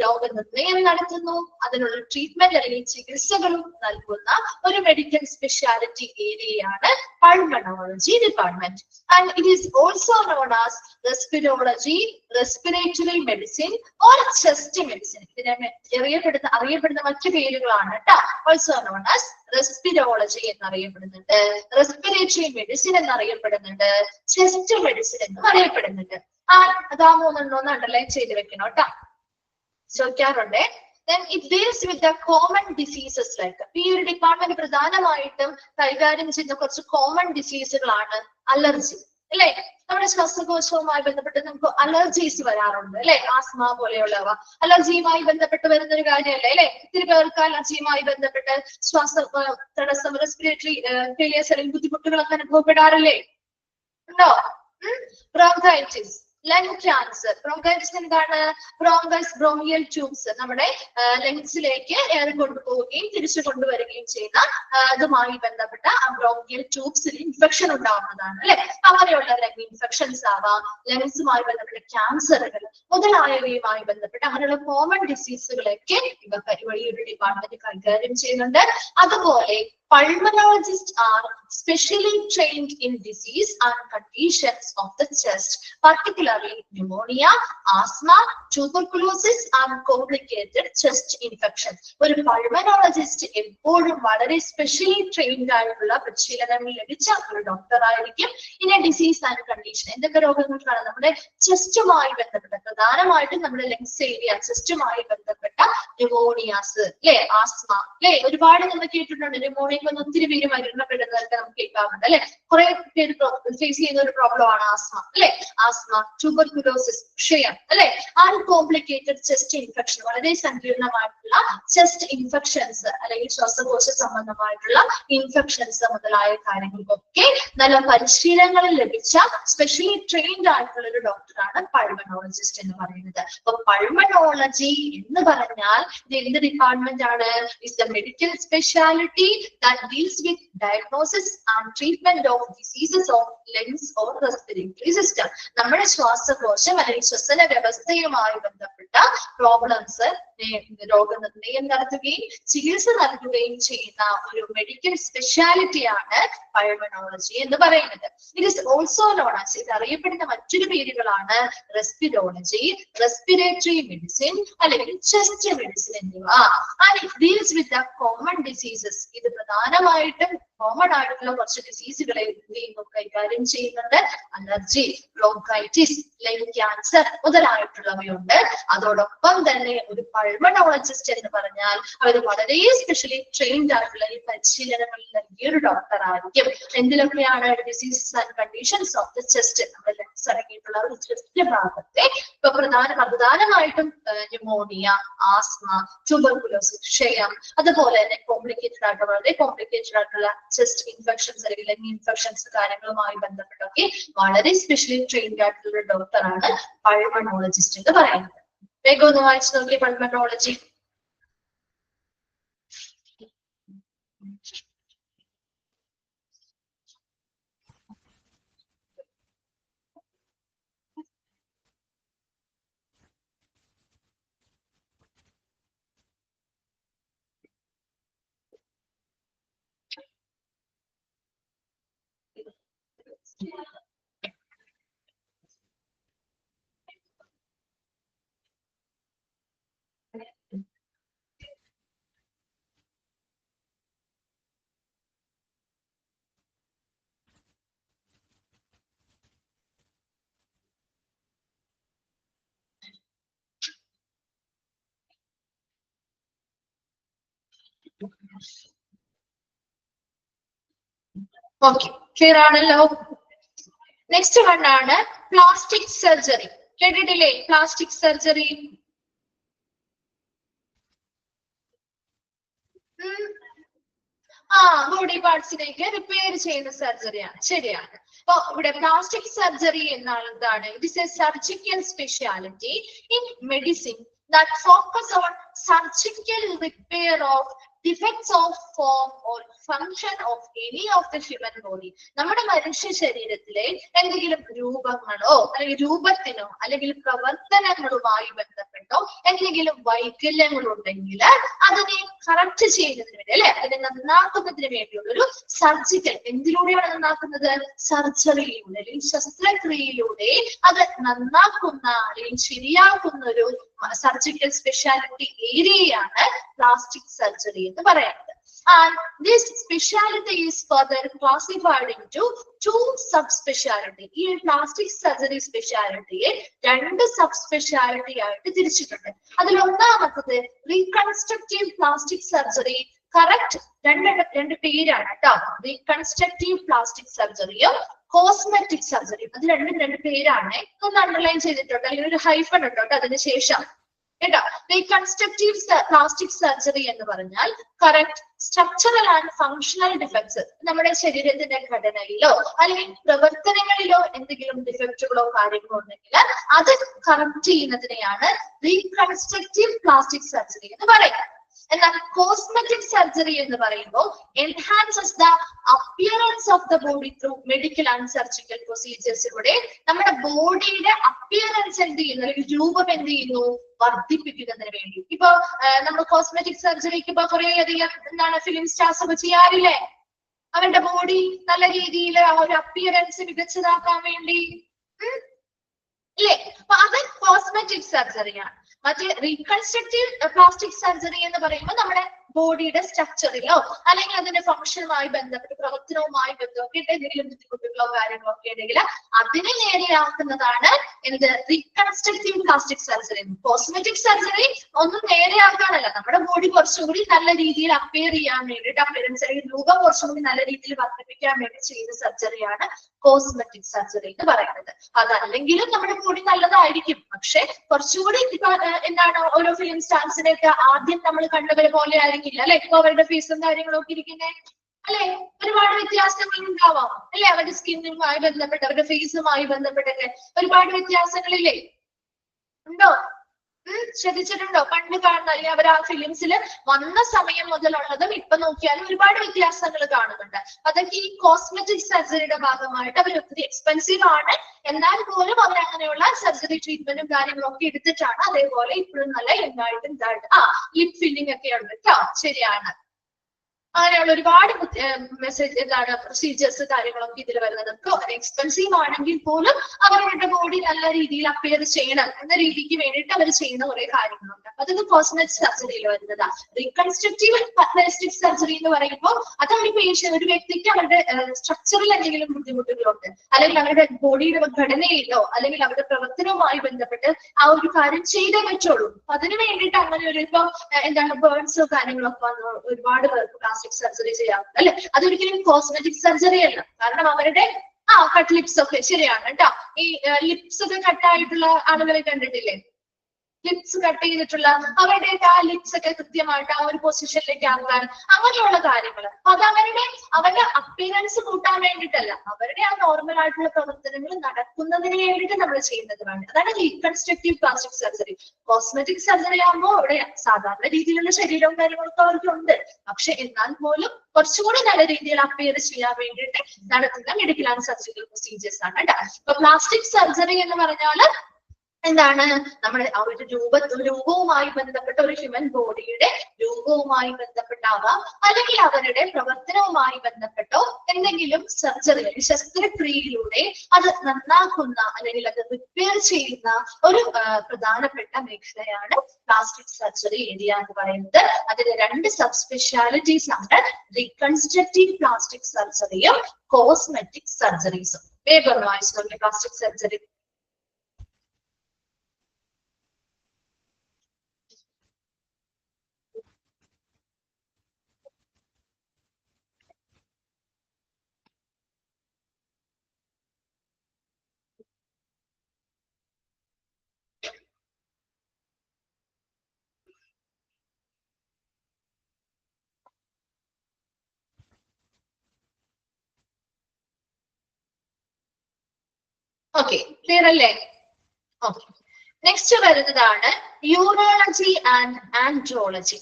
രോഗനിർണയം നടത്തുന്നു, അതിനുള്ള ട്രീറ്റ്മെന്റ് അല്ലെങ്കിൽ ചികിത്സകളും നൽകുന്ന ഒരു മെഡിക്കൽ സ്പെഷ്യാലിറ്റി ഏരിയയാണ് pulmonology department. And it is also known as respirology, respiratory medicine or chest medicine. ഇതിനെ അറിയപ്പെടുന്ന മറ്റു പേരുകളാണ് കേട്ടോ. ഓൾസോ നോൺ ആസ് റെസ്പിറോളജി എന്നറിയപ്പെടുന്നുണ്ട്, റെസ്പിറേറ്ററി മെഡിസിൻ എന്നറിയപ്പെടുന്നുണ്ട്, ചെസ്റ്റ് മെഡിസിൻ എന്നും അറിയപ്പെടുന്നുണ്ട്. അതാ മൂന്നെണ്ണം അണ്ടർലൈൻ ചെയ്ത് വെക്കണം കേട്ടോ, ചോദിക്കാറുണ്ട്. Then it deals with the common diseases like ഈ ഒരു ഡിപ്പാർട്ട്മെന്റ് പ്രധാനമായിട്ടും കൈകാര്യം ചെയ്യുന്ന കുറച്ച് കോമൺ ഡിസീസുകളാണ് അലർജി അല്ലെ. നമ്മുടെ ശ്വാസകോശവുമായി ബന്ധപ്പെട്ട് നമുക്ക് അലർജീസ് വരാറുണ്ട് അല്ലെ. ആസ്മ പോലെയുള്ളവ അലർജിയുമായി ബന്ധപ്പെട്ട് വരുന്ന ഒരു കാര്യമല്ലേ അല്ലെ. ഒത്തിരി പേർക്ക് അലർജിയുമായി ബന്ധപ്പെട്ട് ശ്വാസ തടസ്സം, റെസ്പിറേറ്ററി ഫെയിലിയേഴ്സ് അല്ലെങ്കിൽ ബുദ്ധിമുട്ടുകളൊക്കെ അനുഭവപ്പെടാറില്ലേ? ഉണ്ടോ? Bronchitis, lung cancer. ബ്രോങ്കൈറ്റിസ് എന്താണ്? ബ്രോങ്കസ് ബ്രോങ്കിയൽ ട്യൂബ്സ് നമ്മുടെ ലങ്സിലേക്ക് എയർ കൊണ്ടുപോവുകയും തിരിച്ചു കൊണ്ടുവരികയും ചെയ്യുന്ന അതുമായി ബന്ധപ്പെട്ട ആ ബ്രോങ്കിയൽ ട്യൂബ്സിൽ ഇൻഫെക്ഷൻ ഉണ്ടാവുന്നതാണ് അല്ലെ. അങ്ങനെയുള്ള ലങ് ഇൻഫെക്ഷൻസ് ആവാം, ലങ്സുമായി ബന്ധപ്പെട്ട ക്യാൻസറുകൾ മുതലായവയുമായി ബന്ധപ്പെട്ട അങ്ങനെയുള്ള കോമൺ ഡിസീസുകളൊക്കെ ഈ ഒരു ഡിപ്പാർട്ട്മെന്റ് കൈകാര്യം ചെയ്യുന്നുണ്ട്. അതുപോലെ pulmonologists are specially trained in disease and conditions of the chest, particularly pneumonia, asthma, tuberculosis and complicated chest infections. ഒരു പൾമനോളജിസ്റ്റ് എപ്പോഴും വളരെ സ്പെഷ്യലി ട്രെയിൻഡ് ആയിട്ടുള്ള പരിശീലനം ലഭിച്ച ഒരു ഡോക്ടർ ആയിരിക്കും. ഇനി ഡിസീസ് ആൻഡ് കണ്ടീഷൻ എന്തൊക്കെ രോഗങ്ങൾക്കാണ്? നമ്മുടെ ചെസ്റ്റുമായി ബന്ധപ്പെട്ട, പ്രധാനമായിട്ടും നമ്മുടെ ലങ്സ് ഏരിയ ചെസ്റ്റുമായി ബന്ധപ്പെട്ട ന്യൂമോണിയാസ് അല്ലെ, ആസ്മ അല്ലെ. ഒരുപാട് നമ്മൾ കേട്ടിട്ടുണ്ട് ന്യൂമോണിയ ഒത്തിരി പേര് മരണപ്പെടുന്നതൊക്കെ നമുക്ക് കേൾക്കാറുണ്ട് അല്ലെ. കുറെ പേര് ഫേസ് ചെയ്യുന്ന ഒരു പ്രോബ്ലം ആണ് ആസ്മ അല്ലെ. ആസ്മ, ട്യൂബർകുലോസിസ്, ക്ഷയം അല്ലെ. അൺകോംപ്ലിക്കേറ്റഡ് ചെസ്റ്റ് ഇൻഫെക്ഷൻ, വളരെ സങ്കീർണമായിട്ടുള്ള ചെസ്റ്റ് ഇൻഫെക്ഷൻസ് അല്ലെങ്കിൽ ശ്വാസകോശ സംബന്ധമായിട്ടുള്ള ഇൻഫെക്ഷൻസ് മുതലായ കാര്യങ്ങൾക്കൊക്കെ നല്ല പരിശീലനങ്ങൾ ലഭിച്ച സ്പെഷ്യലി ട്രെയിൻഡ് ആയിട്ടുള്ള ഒരു ഡോക്ടറാണ് പൾമനോളജിസ്റ്റ് എന്ന് പറയുന്നത്. അപ്പൊ പൾമനോളജി എന്ന് പറഞ്ഞാൽ ഇത് എന്ത് ഡിപ്പാർട്ട്മെന്റ് ആണ്? Is the medical speciality that deals with diagnosis and treatment of diseases of lungs or respiratory system. നമ്മുടെ ശ്വാസകോശം അല്ലെങ്കിൽ ശ്വസന വ്യവസ്ഥയുമായി ബന്ധപ്പെട്ട പ്രോബ്ലംസ് രോഗനിർണയം നടത്തുകയും ചികിത്സ നൽകുകയും ചെയ്യുന്ന ഒരു മെഡിക്കൽ സ്പെഷ്യാലിറ്റിയാണ് പൾമനോളജി എന്ന് പറയുന്നത്. It is also known as, ഇത് അറിയപ്പെടുന്ന മറ്റൊരു പേരുകളാണ് റെസ്പിറോളജി, റെസ്പിറേറ്ററി മെഡിസിൻ അല്ലെങ്കിൽ ചെസ്റ്റ് മെഡിസിൻ എന്നിവ. And it deals with the common diseases. ഇത് പ്രധാനമായിട്ടും കോമൺ ആയിട്ടുള്ള കുറച്ച് ഡിസീസുകളെ കൈകാര്യം ചെയ്യുന്നുണ്ട്. അലർജി, ബ്രോങ്കൈറ്റിസ്, ലങ് ക്യാൻസർ മുതലായിട്ടുള്ളവയുണ്ട്. അതോടൊപ്പം തന്നെ ഒരു പൾമനോളജിസ്റ്റ് എന്ന് പറഞ്ഞാൽ അവർ വളരെ സ്പെഷ്യലി ട്രെയിൻഡ് ആയിട്ടുള്ള ഈ പരിശീലനങ്ങളിൽ നൽകിയ ഒരു ഡോക്ടർ ആയിരിക്കും. എന്തിലൊക്കെയാണ്? Diseases and conditions of the chest, നമ്മുടെ ലങ്സ് അടങ്ങിയിട്ടുള്ള ഒരു ചെസ്റ്റ് ഭാഗത്തെ ഇപ്പൊ പ്രധാനമായിട്ടും ന്യൂമോണിയ, ആസ്മ, ട്യൂബർകുലോസിസ്, ക്ഷയം, അതുപോലെ തന്നെ കോംപ്ലിക്കേറ്റഡ് ആയിട്ടുള്ള വളരെ കോംപ്ലിക്കേറ്റഡ് ആയിട്ടുള്ള ചെസ്റ്റ് ഇൻഫെക്ഷൻസ് അല്ലെങ്കിൽ ലങ് ഇൻഫെക്ഷൻസ് കാര്യങ്ങളുമായി ബന്ധപ്പെട്ടൊക്കെ വളരെ സ്പെഷ്യലി ട്രെയിൻഡ് ആയിട്ടുള്ള ഒരു ഡോക്ടറാണ് പൾമനോളജിസ്റ്റ് എന്ന് പറയുന്നത്. വേഗം ഒന്ന് വായിച്ചു നോക്കി പൾമനോളജി. ഓക്കെ, ക്ലിയർ ആണല്ലോ. നെക്സ്റ്റ് വൺ ആണ് പ്ലാസ്റ്റിക് സർജറി. കേട്ടിട്ടില്ലേ പ്ലാസ്റ്റിക് സർജറി? ബോഡി പാർട്സിലേക്ക് റിപ്പയർ ചെയ്യുന്ന സർജറിയാണ്. ശരിയാണ്. അപ്പൊ ഇവിടെ പ്ലാസ്റ്റിക് സർജറി എന്താണ്? It is A surgical speciality in medicine that focus on surgical repair of defects of form or function of any of the human body. നമ്മുടെ മനുഷ്യ ശരീരത്തിലെ എന്തെങ്കിലും രൂപങ്ങളോ അല്ലെങ്കിൽ രൂപത്തിനോ അല്ലെങ്കിൽ പ്രവർത്തനങ്ങളുമായി ബന്ധപ്പെട്ടോ എന്തെങ്കിലും വൈകല്യങ്ങൾ ഉണ്ടെങ്കിൽ അതിനെ കറക്റ്റ് ചെയ്യുന്നതിന് വേണ്ടി അല്ലെ, അതിനെ നന്നാക്കുന്നതിന് വേണ്ടിയുള്ള ഒരു സർജിക്കൽ, എന്തിലൂടെയാണ് നന്നാക്കുന്നത്? സർജറിയിലൂടെ അല്ലെങ്കിൽ ശസ്ത്രക്രിയയിലൂടെ അത് നന്നാക്കുന്ന അല്ലെങ്കിൽ ശരിയാക്കുന്ന ഒരു സർജിക്കൽ സ്പെഷ്യാലിറ്റി ഏരിയയാണ് പ്ലാസ്റ്റിക് സർജറി എന്ന് പറയുന്നത്. And this specialty is further classified into two subspecialty. ഈ പ്ലാസ്റ്റിക് സർജറി സ്പെഷ്യാലിറ്റിയെ രണ്ട് സബ് സ്പെഷ്യാലിറ്റി ആയിട്ട് തിരിച്ചിട്ടുണ്ട്. അതിൽ ഒന്നാമത്തത് റീകൺസ്ട്രക്റ്റീവ് പ്ലാസ്റ്റിക് സർജറി കറക്റ്റ് രണ്ട് പേരാണ് കേട്ടോ. റീകൺസ്ട്രക്റ്റീവ് പ്ലാസ്റ്റിക് സർജറിയും കോസ്മെറ്റിക് സർജറിയും. അത് രണ്ട് പേരാണ്. ഒന്ന് അണ്ടർലൈൻ ചെയ്തിട്ടുണ്ട്, അല്ലെങ്കിൽ ഒരു ഹൈഫൺ ഉണ്ട് കേട്ടോ അതിന് ശേഷം കേട്ടോ. റീകൺസ്ട്രക്റ്റീവ് പ്ലാസ്റ്റിക് സർജറി എന്ന് പറഞ്ഞാൽ correct structural and functional defects, നമ്മുടെ ശരീരത്തിന്റെ ഘടനയിലോ അല്ലെങ്കിൽ പ്രവർത്തനങ്ങളിലോ എന്തെങ്കിലും ഡിഫക്റ്റുകളോ കാര്യങ്ങളോ ഉണ്ടെങ്കിൽ അത് കറക്റ്റ് ചെയ്യുന്നതിനെയാണ് റീകൺസ്ട്രക്റ്റീവ് പ്ലാസ്റ്റിക് സർജറി എന്ന് പറയുന്നത്. എന്നാൽ കോസ്മെറ്റിക് സർജറി എന്ന് പറയുമ്പോൾ enhances the appearance of the body through medical and surgical പ്രൊസീജിയേഴ്സിലൂടെ നമ്മുടെ ബോഡിയുടെ അപ്പിയറൻസ് എന്ത് ചെയ്യുന്നു, അല്ലെങ്കിൽ രൂപം എന്ത് ചെയ്യുന്നു, വർദ്ധിപ്പിക്കുന്നതിന് വേണ്ടി. ഇപ്പൊ നമ്മൾ കോസ്മെറ്റിക് സർജറിക്ക് ഇപ്പൊ കുറെ അധികം എന്താണ് ഫിലിം സ്റ്റാർസ് ഒക്കെ ചെയ്യാറില്ലേ, അവരുടെ ബോഡി നല്ല രീതിയിൽ ആ ഒരു അപ്പിയറൻസ് മികച്ചതാക്കാൻ വേണ്ടി ഇല്ലേ. അപ്പൊ അത് കോസ്മെറ്റിക് സർജറിയാണ്. മറ്റേ റീകൺസ്ട്രക്റ്റീവ് പ്ലാസ്റ്റിക് സർജറി എന്ന് പറയുമ്പോൾ നമ്മുടെ ബോഡിയുടെ സ്ട്രക്ചറിലോ അല്ലെങ്കിൽ അതിന്റെ ഫംഗ്ഷനുമായി ബന്ധപ്പെട്ട് പ്രവർത്തനവുമായി ബന്ധപ്പെട്ട് എന്തെങ്കിലും ബുദ്ധിമുട്ടുകളോ കാര്യങ്ങളോ ഒക്കെ ഉണ്ടെങ്കിൽ അതിനെ നേരെയാക്കുന്നതാണ് എന്ത്, reconstructive plastic surgery. Cosmetic surgery ഒന്നും നേരെയാക്കാനല്ല, നമ്മുടെ ബോഡി കുറച്ചുകൂടി നല്ല രീതിയിൽ അപ്പിയർ ചെയ്യാൻ വേണ്ടിയിട്ട്, അപ്പിയറൻസ് അല്ലെങ്കിൽ രൂപം കുറച്ചുകൂടി നല്ല രീതിയിൽ വർദ്ധിപ്പിക്കാൻ വേണ്ടി ചെയ്യുന്ന സർജറിയാണ് കോസ്മെറ്റിക് സർജറി എന്ന് പറയുന്നത്. അതല്ലെങ്കിലും നമ്മുടെ ബോഡി നല്ലതായിരിക്കും, പക്ഷെ കുറച്ചുകൂടി ഇപ്പൊ എന്താണ് ഓരോ ഫിലിം സ്റ്റാർസിനെ ഒക്കെ ആദ്യം നമ്മൾ കണ്ടവരെ പോലെ ആയിരിക്കില്ല അല്ലെ. ഇപ്പൊ അവരുടെ ഫേസും കാര്യങ്ങളും ഒക്കെ ഇരിക്കുന്നേ അല്ലെ, ഒരുപാട് വ്യത്യാസങ്ങൾ ഉണ്ടാവാം അല്ലെ. അവരുടെ സ്കിന്നുമായി ബന്ധപ്പെട്ട് അവരുടെ ഫേസുമായി ബന്ധപ്പെട്ടൊക്കെ ഒരുപാട് വ്യത്യാസങ്ങളില്ലേ, ഉണ്ടോ? ശ്രദ്ധിച്ചിട്ടുണ്ടോ? പണ്ട് കാണുന്ന അല്ലെങ്കിൽ അവർ ആ ഫിലിംസിൽ വന്ന സമയം മുതലുള്ളതും ഇപ്പൊ നോക്കിയാലും ഒരുപാട് വ്യത്യാസങ്ങൾ കാണുന്നുണ്ട്. അതൊക്കെ ഈ കോസ്മെറ്റിക് സർജറിയുടെ ഭാഗമായിട്ട് അവർ ഒത്തിരി എക്സ്പെൻസീവ് ആണ്, എന്നാൽ പോലും അവർ അങ്ങനെയുള്ള സർജറി ട്രീറ്റ്മെന്റും കാര്യങ്ങളും ഒക്കെ എടുത്തിട്ടാണ് അതേപോലെ ഇപ്പോഴും നല്ല യങ്ങായിട്ടും ലിപ് ഫില്ലിംഗ് ഒക്കെ ഉണ്ട് കേട്ടോ. ശരിയാണ്, അങ്ങനെയുള്ള ഒരുപാട് മെസ്സേജ് എന്താണ് പ്രൊസീജിയേഴ്സ് കാര്യങ്ങളൊക്കെ ഇതിൽ വരുന്നത്. എക്സ്പെൻസീവ് ആണെങ്കിൽ പോലും അവരുടെ ബോഡി നല്ല രീതിയിൽ അപ്പിയർ ചെയ്യണം എന്ന രീതിക്ക് വേണ്ടിയിട്ട് അവർ ചെയ്യുന്ന കുറെ കാര്യങ്ങളുണ്ട്. അതൊക്കെ കോസ്മെറ്റിക് സർജറിയിൽ വരുന്നതാണ്. റീകൺസ്ട്രക്റ്റീവ് പ്ലാസ്റ്റിക് സർജറി എന്ന് പറയുമ്പോൾ അത് ഒരു വ്യക്തിക്ക് അവരുടെ സ്ട്രക്ചറിൽ എന്തെങ്കിലും ബുദ്ധിമുട്ടുകളുണ്ട്, അല്ലെങ്കിൽ അവരുടെ ബോഡിയുടെ ഘടനയിലോ അല്ലെങ്കിൽ അവരുടെ പ്രവർത്തനവുമായി ബന്ധപ്പെട്ട് ആ ഒരു കാര്യം ചെയ്തേ പറ്റുള്ളൂ. അതിന് വേണ്ടിയിട്ട് അങ്ങനെ ഒരു ഇപ്പം എന്താണ് ബേൺസോ കാര്യങ്ങളൊക്കെ വന്ന് ഒരുപാട് പേർക്ക് പ്ലാസ്റ്റിക് സർജറി ചെയ്യാറുണ്ട് അല്ലെ. അതൊരിക്കലും കോസ്മെറ്റിക് സർജറി അല്ല, കാരണം അവരുടെ കട്ട് ലിപ്സ് ഒക്കെ ശരിയാണ് കേട്ടോ. ഈ ലിപ്സ് ഒക്കെ കട്ടായിട്ടുള്ള ആളുകളെ കണ്ടിട്ടില്ലേ, ലിപ്സ് കട്ട് ചെയ്തിട്ടുള്ള അവരുടെയൊക്കെ ആ ലിപ്സ് ഒക്കെ കൃത്യമായിട്ട് ആ ഒരു പൊസിഷനിലേക്ക് ആക്കാൻ, അങ്ങനെയുള്ള കാര്യങ്ങൾ. അത് അവരുടെ അപ്പിയറൻസ് കൂട്ടാൻ വേണ്ടിയിട്ടല്ല, അവരുടെ ആ നോർമൽ ആയിട്ടുള്ള പ്രവർത്തനങ്ങൾ നടക്കുന്നതിന് വേണ്ടിയിട്ട് നമ്മൾ ചെയ്യുന്നതാണ്. അതാണ് reconstructive plastic surgery. Cosmetic surgery ആകുമ്പോൾ അവിടെ സാധാരണ രീതിയിലുള്ള ശരീരവും കാര്യങ്ങളൊക്കെ അവർക്കുണ്ട്, പക്ഷെ എന്നാൽ പോലും കുറച്ചുകൂടി നല്ല രീതിയിൽ അപ്പിയർ ചെയ്യാൻ വേണ്ടിയിട്ട് നടത്തുന്ന മെഡിക്കൽ ആൻഡ് സർജിക്കൽ പ്രൊസീജിയേഴ്സ് ആണ് കേട്ടോ. ഇപ്പൊ പ്ലാസ്റ്റിക് സർജറി എന്ന് പറഞ്ഞാൽ എന്താണ്, നമ്മുടെ ആ ഒരു രൂപവുമായി ബന്ധപ്പെട്ട ഒരു ഹ്യൂമൻ ബോഡിയുടെ രൂപവുമായി ബന്ധപ്പെട്ടാവാം, അല്ലെങ്കിൽ അവരുടെ പ്രവർത്തനവുമായി ബന്ധപ്പെട്ടോ എന്തെങ്കിലും സർജറി ശസ്ത്രക്രിയയിലൂടെ അത് നന്നാക്കുന്ന അല്ലെങ്കിൽ അത് റിപ്പയർ ചെയ്യുന്ന ഒരു പ്രധാനപ്പെട്ട മേഖലയാണ് പ്ലാസ്റ്റിക് സർജറി ഏരിയ എന്ന് പറയുന്നത്. അതിന്റെ രണ്ട് സബ് സ്പെഷ്യാലിറ്റീസ് ആണ് റീകൺസ്ട്രക്റ്റീവ് പ്ലാസ്റ്റിക് സർജറിയും കോസ്മെറ്റിക് സർജറീസും. വേഗം വായിച്ചു പ്ലാസ്റ്റിക് സർജറി. ഓക്കെ, ക്ലിയർ അല്ലേ? ഓക്കെ, നെക്സ്റ്റ് വരുന്നതാണ് urology and andrology.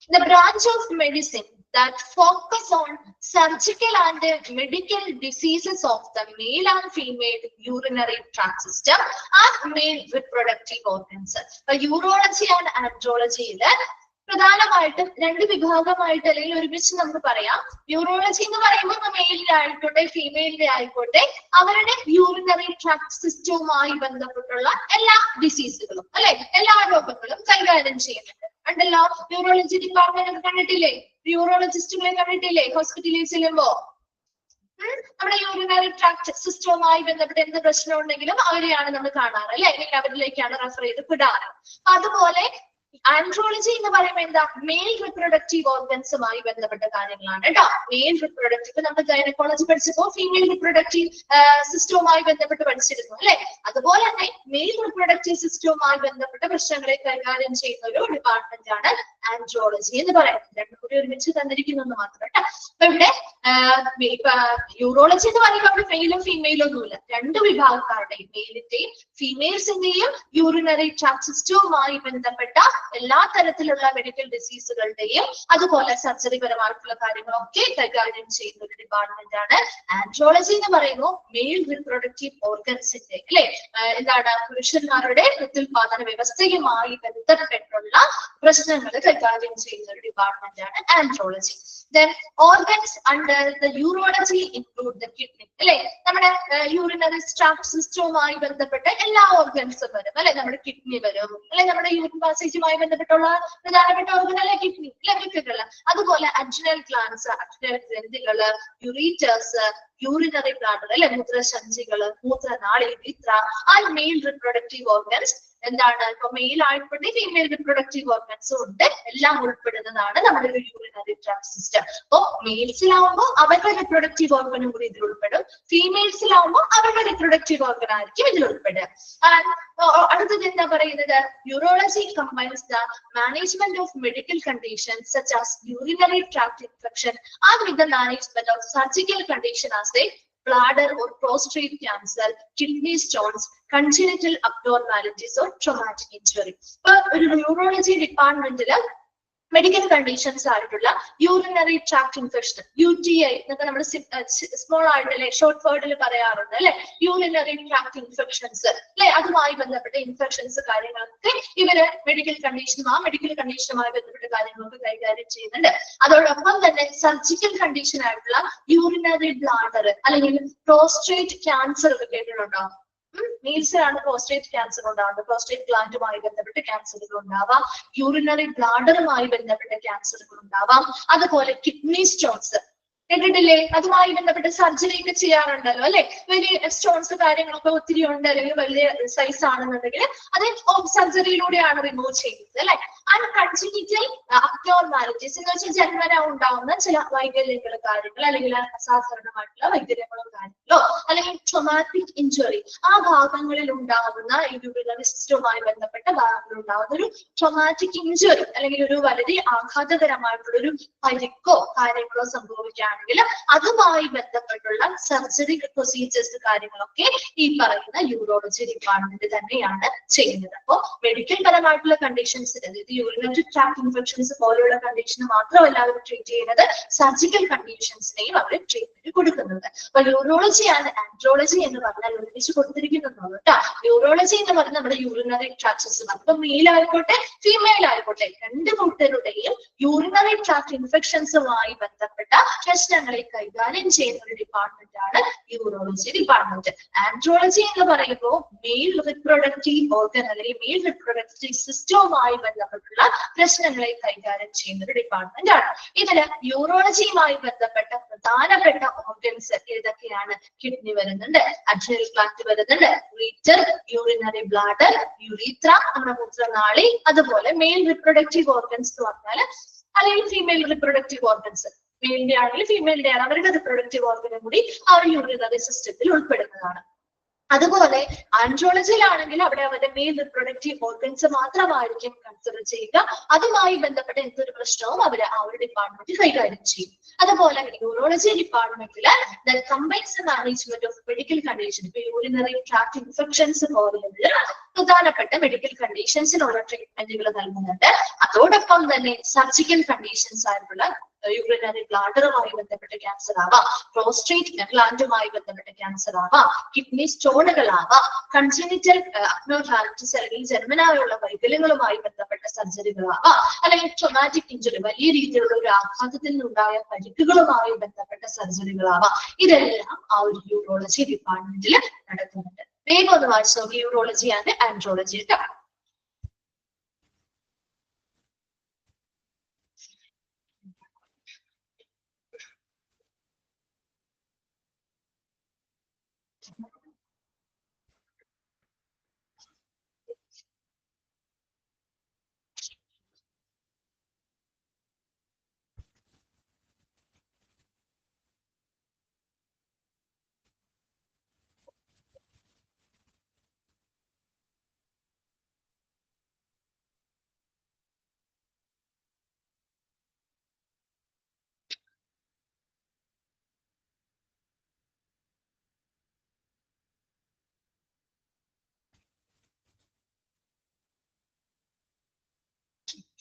The branch of medicine that focus on surgical and medical diseases of the male and female urinary tract system and male reproductive organs. Urology and ആൻഡ്രോളജിയില് പ്രധാനമായിട്ടും രണ്ട് വിഭാഗമായിട്ട് അല്ലെങ്കിൽ ഒരുമിച്ച് നമുക്ക് പറയാം. Urology എന്ന് പറയുമ്പോൾ മെയിലിന്റെ ആയിക്കോട്ടെ ഫീമെയിലിന്റെ ആയിക്കോട്ടെ അവരുടെ യൂറിനറി ട്രാക്ട് സിസ്റ്റവുമായി ബന്ധപ്പെട്ടുള്ള എല്ലാ ഡിസീസുകളും അല്ലെ, എല്ലാ രോഗങ്ങളും കൈകാര്യം ചെയ്യുന്നുണ്ട് ഉണ്ടല്ലോ. യൂറോളജി ഡിപ്പാർട്ട്മെന്റ് ഒക്കെ കണ്ടിട്ടില്ലേ, യൂറോളജിസ്റ്റുകളെ കണ്ടിട്ടില്ലേ ഹോസ്പിറ്റലിൽ ചെല്ലുമ്പോ? നമ്മുടെ യൂറിനറി ട്രാക്ട് സിസ്റ്റവുമായി ബന്ധപ്പെട്ട് എന്ത് പ്രശ്നം ഉണ്ടെങ്കിലും അവരെയാണ് നമ്മൾ കാണാറ് അല്ലെ, അല്ലെങ്കിൽ അവരിലേക്കാണ് റെഫർ ചെയ്ത് വിടാറ്. അതുപോലെ ആൻഡ്രോളജി എന്ന് പറയുമ്പോൾ എന്താ, മെയിൽ റിപ്രൊഡക്റ്റീവ് ഓർഗൻസുമായി ബന്ധപ്പെട്ട കാര്യങ്ങളാണ് കേട്ടോ. മെയിൽ റിപ്രൊഡക്റ്റീവ് നമ്മൾ ഗൈനക്കോളജി പഠിച്ചപ്പോൾ ഫീമെയിൽ റിപ്രൊഡക്റ്റീവ് സിസ്റ്റവുമായി ബന്ധപ്പെട്ട് പഠിച്ചിരുന്നു അല്ലെ. അതുപോലെ തന്നെ മെയിൽ റിപ്രൊഡക്റ്റീവ് സിസ്റ്റവുമായി ബന്ധപ്പെട്ട പ്രശ്നങ്ങളെ കൈകാര്യം ചെയ്യുന്ന ഒരു ഡിപ്പാർട്ട്മെന്റ് ആണ് ആൻഡ്രോളജി എന്ന് പറയുന്നത്. രണ്ടും കൂടി ഒരുമിച്ച് തന്നിരിക്കുന്നു മാത്രം കേട്ടോ. അപ്പൊ ഇവിടെ യൂറോളജി എന്ന് പറയുമ്പോൾ അവിടെ മെയിലും ഫീമെയിലും ഒന്നുമില്ല, രണ്ട് വിഭാഗക്കാരുടെയും മെയിലിന്റെയും ഫീമെയിൽസിന്റെയും യൂറിനറി ട്രാക്ട് സിസ്റ്റവുമായി ബന്ധപ്പെട്ട എല്ലാ തരത്തിലുള്ള മെഡിക്കൽ ഡിസീസുകളുടെയും അതുപോലെ സർജറി പരമായിട്ടുള്ള കാര്യങ്ങളൊക്കെ കൈകാര്യം ചെയ്യുന്ന ഒരു ഡിപ്പാർട്ട്മെന്റ് ആണ് ആൻഡ്രോളജി എന്ന് പറയുന്നു. മെയിൽ റിപ്രൊഡക്റ്റീവ് ഓർഗൻസിന്റെ അല്ലെ എന്താണ് പുരുഷന്മാരുടെ പ്രത്യുൽപാദന വ്യവസ്ഥയുമായി ബന്ധപ്പെട്ടുള്ള പ്രശ്നങ്ങൾ കൈകാര്യം ചെയ്യുന്ന ഒരു ഡിപ്പാർട്ട്മെന്റ് ആണ് andrology. Then organs under the urology include the kidney അല്ലെ. നമ്മുടെ യൂറിനറി ട്രാക്ട് സിസ്റ്റവുമായി ബന്ധപ്പെട്ട എല്ലാ ഓർഗൻസും വരും അല്ലെ. നമ്മുടെ കിഡ്നി വരും അല്ലെ. നമ്മുടെ യൂറിൻ പാസേജുമായി ബന്ധപ്പെട്ടുള്ള പ്രധാനപ്പെട്ട ഓർഗൻ അല്ലെ കിഡ്നി അല്ലെ, വൃക്കകള്. അതുപോലെ അഡ്രിനൽ ഗ്ലാൻസ്, അഡ്രിനൽ ഗ്രന്ഥികള്, യൂറീറ്റേഴ്സ്, യൂറിനറി ബ്ലാഡർ അല്ലെ, മൂത്രസഞ്ചികള്, മൂത്രനാളി, urethra and male reproductive organs. എന്താണ്, ഇപ്പൊ മെയിൽ ആയിക്കോട്ടെ ഫീമെയിൽ റിപ്രൊഡക്റ്റീവ് ഓർഗൻസും ഉണ്ട്, എല്ലാം ഉൾപ്പെടുന്നതാണ് നമ്മുടെ ഒരു യൂറിനറി ട്രാക്ട് സിസ്റ്റം. അപ്പൊ മെയിൽസിലാവുമ്പോൾ അവരുടെ റിപ്രൊഡക്റ്റീവ് ഓർഗനും കൂടി ഇതിൽ ഉൾപ്പെടും, ഫീമെയിൽസിലാവുമ്പോൾ അവരുടെ റിപ്രൊഡക്റ്റീവ് ഓർഗൻ ആയിരിക്കും ഇതിൽ ഉൾപ്പെടുക. അടുത്തത് എന്താ പറയുന്നത്, urology combines the management of medical conditions such as urinary tract infection and with the management of surgical condition as A bladder or prostate cancer, kidney stones, congenital abnormalities or traumatic injury. ഇപ്പൊ ഒരു urology ഡിപ്പാർട്ട്മെന്റില് medical conditions ആയിട്ടുള്ള urinary tract infection, UTI എന്നൊക്കെ നമ്മൾ small ആയിട്ടല്ലേ short വേർഡിൽ പറയാറുണ്ട് അല്ലെ. Urinary tract infections അല്ലെ, അതുമായി ബന്ധപ്പെട്ട ഇൻഫെക്ഷൻസ് കാര്യങ്ങളൊക്കെ ഇവര് മെഡിക്കൽ കണ്ടീഷനുമായി ബന്ധപ്പെട്ട കാര്യങ്ങളൊക്കെ കൈകാര്യം ചെയ്യുന്നുണ്ട്. അതോടൊപ്പം തന്നെ സർജിക്കൽ കണ്ടീഷൻ ആയിട്ടുള്ള യൂറിനറി ബ്ലാഡർ അല്ലെങ്കിൽ പ്രോസ്റ്റേറ്റ് ക്യാൻസർ ഒക്കെ കേട്ടിട്ടുണ്ടോ? മെയിൽസിലാണ് പ്രോസ്റ്റേറ്റ് ക്യാൻസർ ഉണ്ടാവുന്നത്. പ്രോസ്റ്റേറ്റ് ഗ്ലാൻഡുമായി ബന്ധപ്പെട്ട് ക്യാൻസറുകൾ ഉണ്ടാവാം, യൂറിനറി ബ്ലാഡറുമായി ബന്ധപ്പെട്ട ക്യാൻസറുകൾ ഉണ്ടാവാം, അതുപോലെ കിഡ്നി സ്റ്റോൺസ് കേട്ടിട്ടില്ലേ, അതുമായി ബന്ധപ്പെട്ട് സർജറി ഒക്കെ ചെയ്യാറുണ്ടല്ലോ അല്ലെ. വലിയ സ്റ്റോൺസ് കാര്യങ്ങളൊക്കെ ഒത്തിരി ഉണ്ട് അല്ലെങ്കിൽ വലിയ സൈസ് ആണെന്നുണ്ടെങ്കിൽ അത് സർജറിയിലൂടെയാണ് റിമൂവ് ചെയ്യുന്നത് അല്ലെ. ആൻഡ് കൺജനിറ്റൽ അബ്നോർമാലിറ്റീസ് എന്ന് വെച്ചാൽ ജന്മന ഉണ്ടാവുന്ന ചില വൈകല്യങ്ങൾ കാര്യങ്ങൾ അല്ലെങ്കിൽ അസാധാരണമായിട്ടുള്ള വൈകല്യങ്ങളോ കാര്യങ്ങളോ അല്ലെങ്കിൽ ട്രോമാറ്റിക് ഇഞ്ചുറി, ആ ഭാഗങ്ങളിൽ ഉണ്ടാവുന്ന ഈ യൂറിനറി സിസ്റ്റവുമായി ബന്ധപ്പെട്ട ഭാഗങ്ങളിൽ ഉണ്ടാവുന്ന ഒരു ട്രോമാറ്റിക് ഇഞ്ചുറി അല്ലെങ്കിൽ ഒരു വളരെ ആഘാതകരമായിട്ടുള്ള ഒരു പരിക്കോ കാര്യങ്ങളോ സംഭവിക്കുകയാണെങ്കിൽ അതുമായി ബന്ധപ്പെട്ടുള്ള സർജറി പ്രൊസീജിയേഴ്സ് കാര്യങ്ങളൊക്കെ ഈ പറയുന്ന യൂറോളജി ഡിപ്പാർട്ട്മെന്റ് തന്നെയാണ് ചെയ്യുന്നത്. അപ്പോൾ മെഡിക്കൽ പരമായിട്ടുള്ള കണ്ടീഷൻസിന്, അതായത് യൂറിനറി ട്രാക്ട് ഇൻഫെക്ഷൻസ് പോലെയുള്ള കണ്ടീഷന് മാത്രമല്ല അവർ ട്രീറ്റ് ചെയ്യുന്നത്, സർജിക്കൽ കണ്ടീഷൻസിനെയും അവർ ട്രീറ്റ്മെന്റ് കൊടുക്കുന്നുണ്ട്. അപ്പൊ യൂറോളജി ആൻഡ് ആൻഡ്രോളജി എന്ന് പറഞ്ഞാൽ ഒരുമിച്ച് കൊടുത്തിരിക്കുന്നുണ്ടോ കേട്ടോ. യൂറോളജി എന്ന് പറഞ്ഞാൽ നമ്മുടെ യൂറിനറി ട്രാക്ട് സിസ്റ്റം, അപ്പൊ മെയിൽ ആയിക്കോട്ടെ ഫീമെയിൽ ആയിക്കോട്ടെ രണ്ട് കൂട്ടരുടെയും യൂറിനറി ട്രാക്ട് ഇൻഫെക്ഷൻസുമായി ബന്ധപ്പെട്ട പ്രശ്നങ്ങളെ കൈകാര്യം ചെയ്യുന്ന ഒരു ഡിപ്പാർട്ട്മെന്റ് ആണ് യൂറോളജി ഡിപ്പാർട്ട്മെന്റ്. ആൻഡ്രോളജി എന്ന് പറയുമ്പോൾ മെയിൽ റിപ്രൊഡക്റ്റീവ് ഓർഗൻ അല്ലെങ്കിൽ മെയിൽ റിപ്രൊഡക്റ്റീവ് സിസ്റ്റവുമായി ബന്ധപ്പെട്ടുള്ള പ്രശ്നങ്ങളെ കൈകാര്യം ചെയ്യുന്ന ഒരു ഡിപ്പാർട്ട്മെന്റ് ആണ്. ഇതില് യൂറോളജിയുമായി ബന്ധപ്പെട്ട പ്രധാനപ്പെട്ട ഓർഗൻസ് ഏതൊക്കെയാണ്? കിഡ്നി വരുന്നുണ്ട്, അഡ്രിനൽ ഗ്ലാൻഡ് വരുന്നുണ്ട്, യൂറിറ്റർ, യൂറിനറി ബ്ലാഡർ, യുരീത്ര നമ്മുടെ മൂത്രനാളി, അതുപോലെ മെയിൽ റിപ്രൊഡക്റ്റീവ് ഓർഗൻസ് എന്ന് പറഞ്ഞാൽ അല്ലെങ്കിൽ ഫീമെയിൽ റിപ്രൊഡക്റ്റീവ് ഓർഗൻസ്, മെയിലിന്റെ ആണെങ്കിൽ ഫീമെയിലിന്റെ ആണ്, അവരുടെ റിപ്രൊഡക്റ്റീവ് ഓർഗനും കൂടി ആ ഒരു യൂറിനറി സിസ്റ്റത്തിൽ ഉൾപ്പെടുന്നതാണ്. അതുപോലെ ആൻഡ്രോളജിയിലാണെങ്കിൽ അവിടെ അവരുടെ മെയിൽ റിപ്രൊഡക്റ്റീവ് ഓർഗൻസ് മാത്രമായിരിക്കും കൺസിഡർ ചെയ്യുക. അതുമായി ബന്ധപ്പെട്ട എന്തൊരു പ്രശ്നവും അവര് ആ ഒരു ഡിപ്പാർട്ട്മെന്റ് കൈകാര്യം ചെയ്യും. അതുപോലെ യൂറോളജി ഡിപ്പാർട്ട്മെന്റില് combines management of medical condition, ഇപ്പൊ യൂറിനറി ട്രാക്ട് ഇൻഫെക്ഷൻസ് പോലെയുള്ള പ്രധാനപ്പെട്ട മെഡിക്കൽ കണ്ടീഷൻസിനുള്ള ട്രീറ്റ്മെന്റുകൾ നൽകുന്നുണ്ട്. അതോടൊപ്പം തന്നെ സർജിക്കൽ കണ്ടീഷൻസ് ആയിട്ടുള്ള യൂറിനറി ബ്ലാഡറുമായി ബന്ധപ്പെട്ട ക്യാൻസർ ആവാം, പ്രോസ്റ്റേറ്റ് ഗ്ലാൻഡുമായി ബന്ധപ്പെട്ട ക്യാൻസർ ആവാം, കിഡ്നി സ്റ്റോണുകളാവാം, കൺജനിറ്റൽ അബ്നോർമാലിറ്റീസ് അല്ലെങ്കിൽ ജന്മനായുള്ള വൈകല്യങ്ങളുമായി ബന്ധപ്പെട്ട സർജറികളാവാം, അല്ലെങ്കിൽ ട്രോമാറ്റിക് ഇഞ്ചുറി വലിയ രീതിയിലുള്ള ഒരു ആഘാതത്തിൽ നിന്നുണ്ടായ പരിക്കുകളുമായി ബന്ധപ്പെട്ട സർജറികളാവാം. ഇതെല്ലാം ആ ഒരു യൂറോളജി ഡിപ്പാർട്ട്മെന്റിൽ നടക്കുന്നുണ്ട്. വേഗം ഒന്ന് വായിച്ചു നോക്കി യൂറോളജി ആൻഡ് ആൻഡ്രോളജി കേട്ടോ.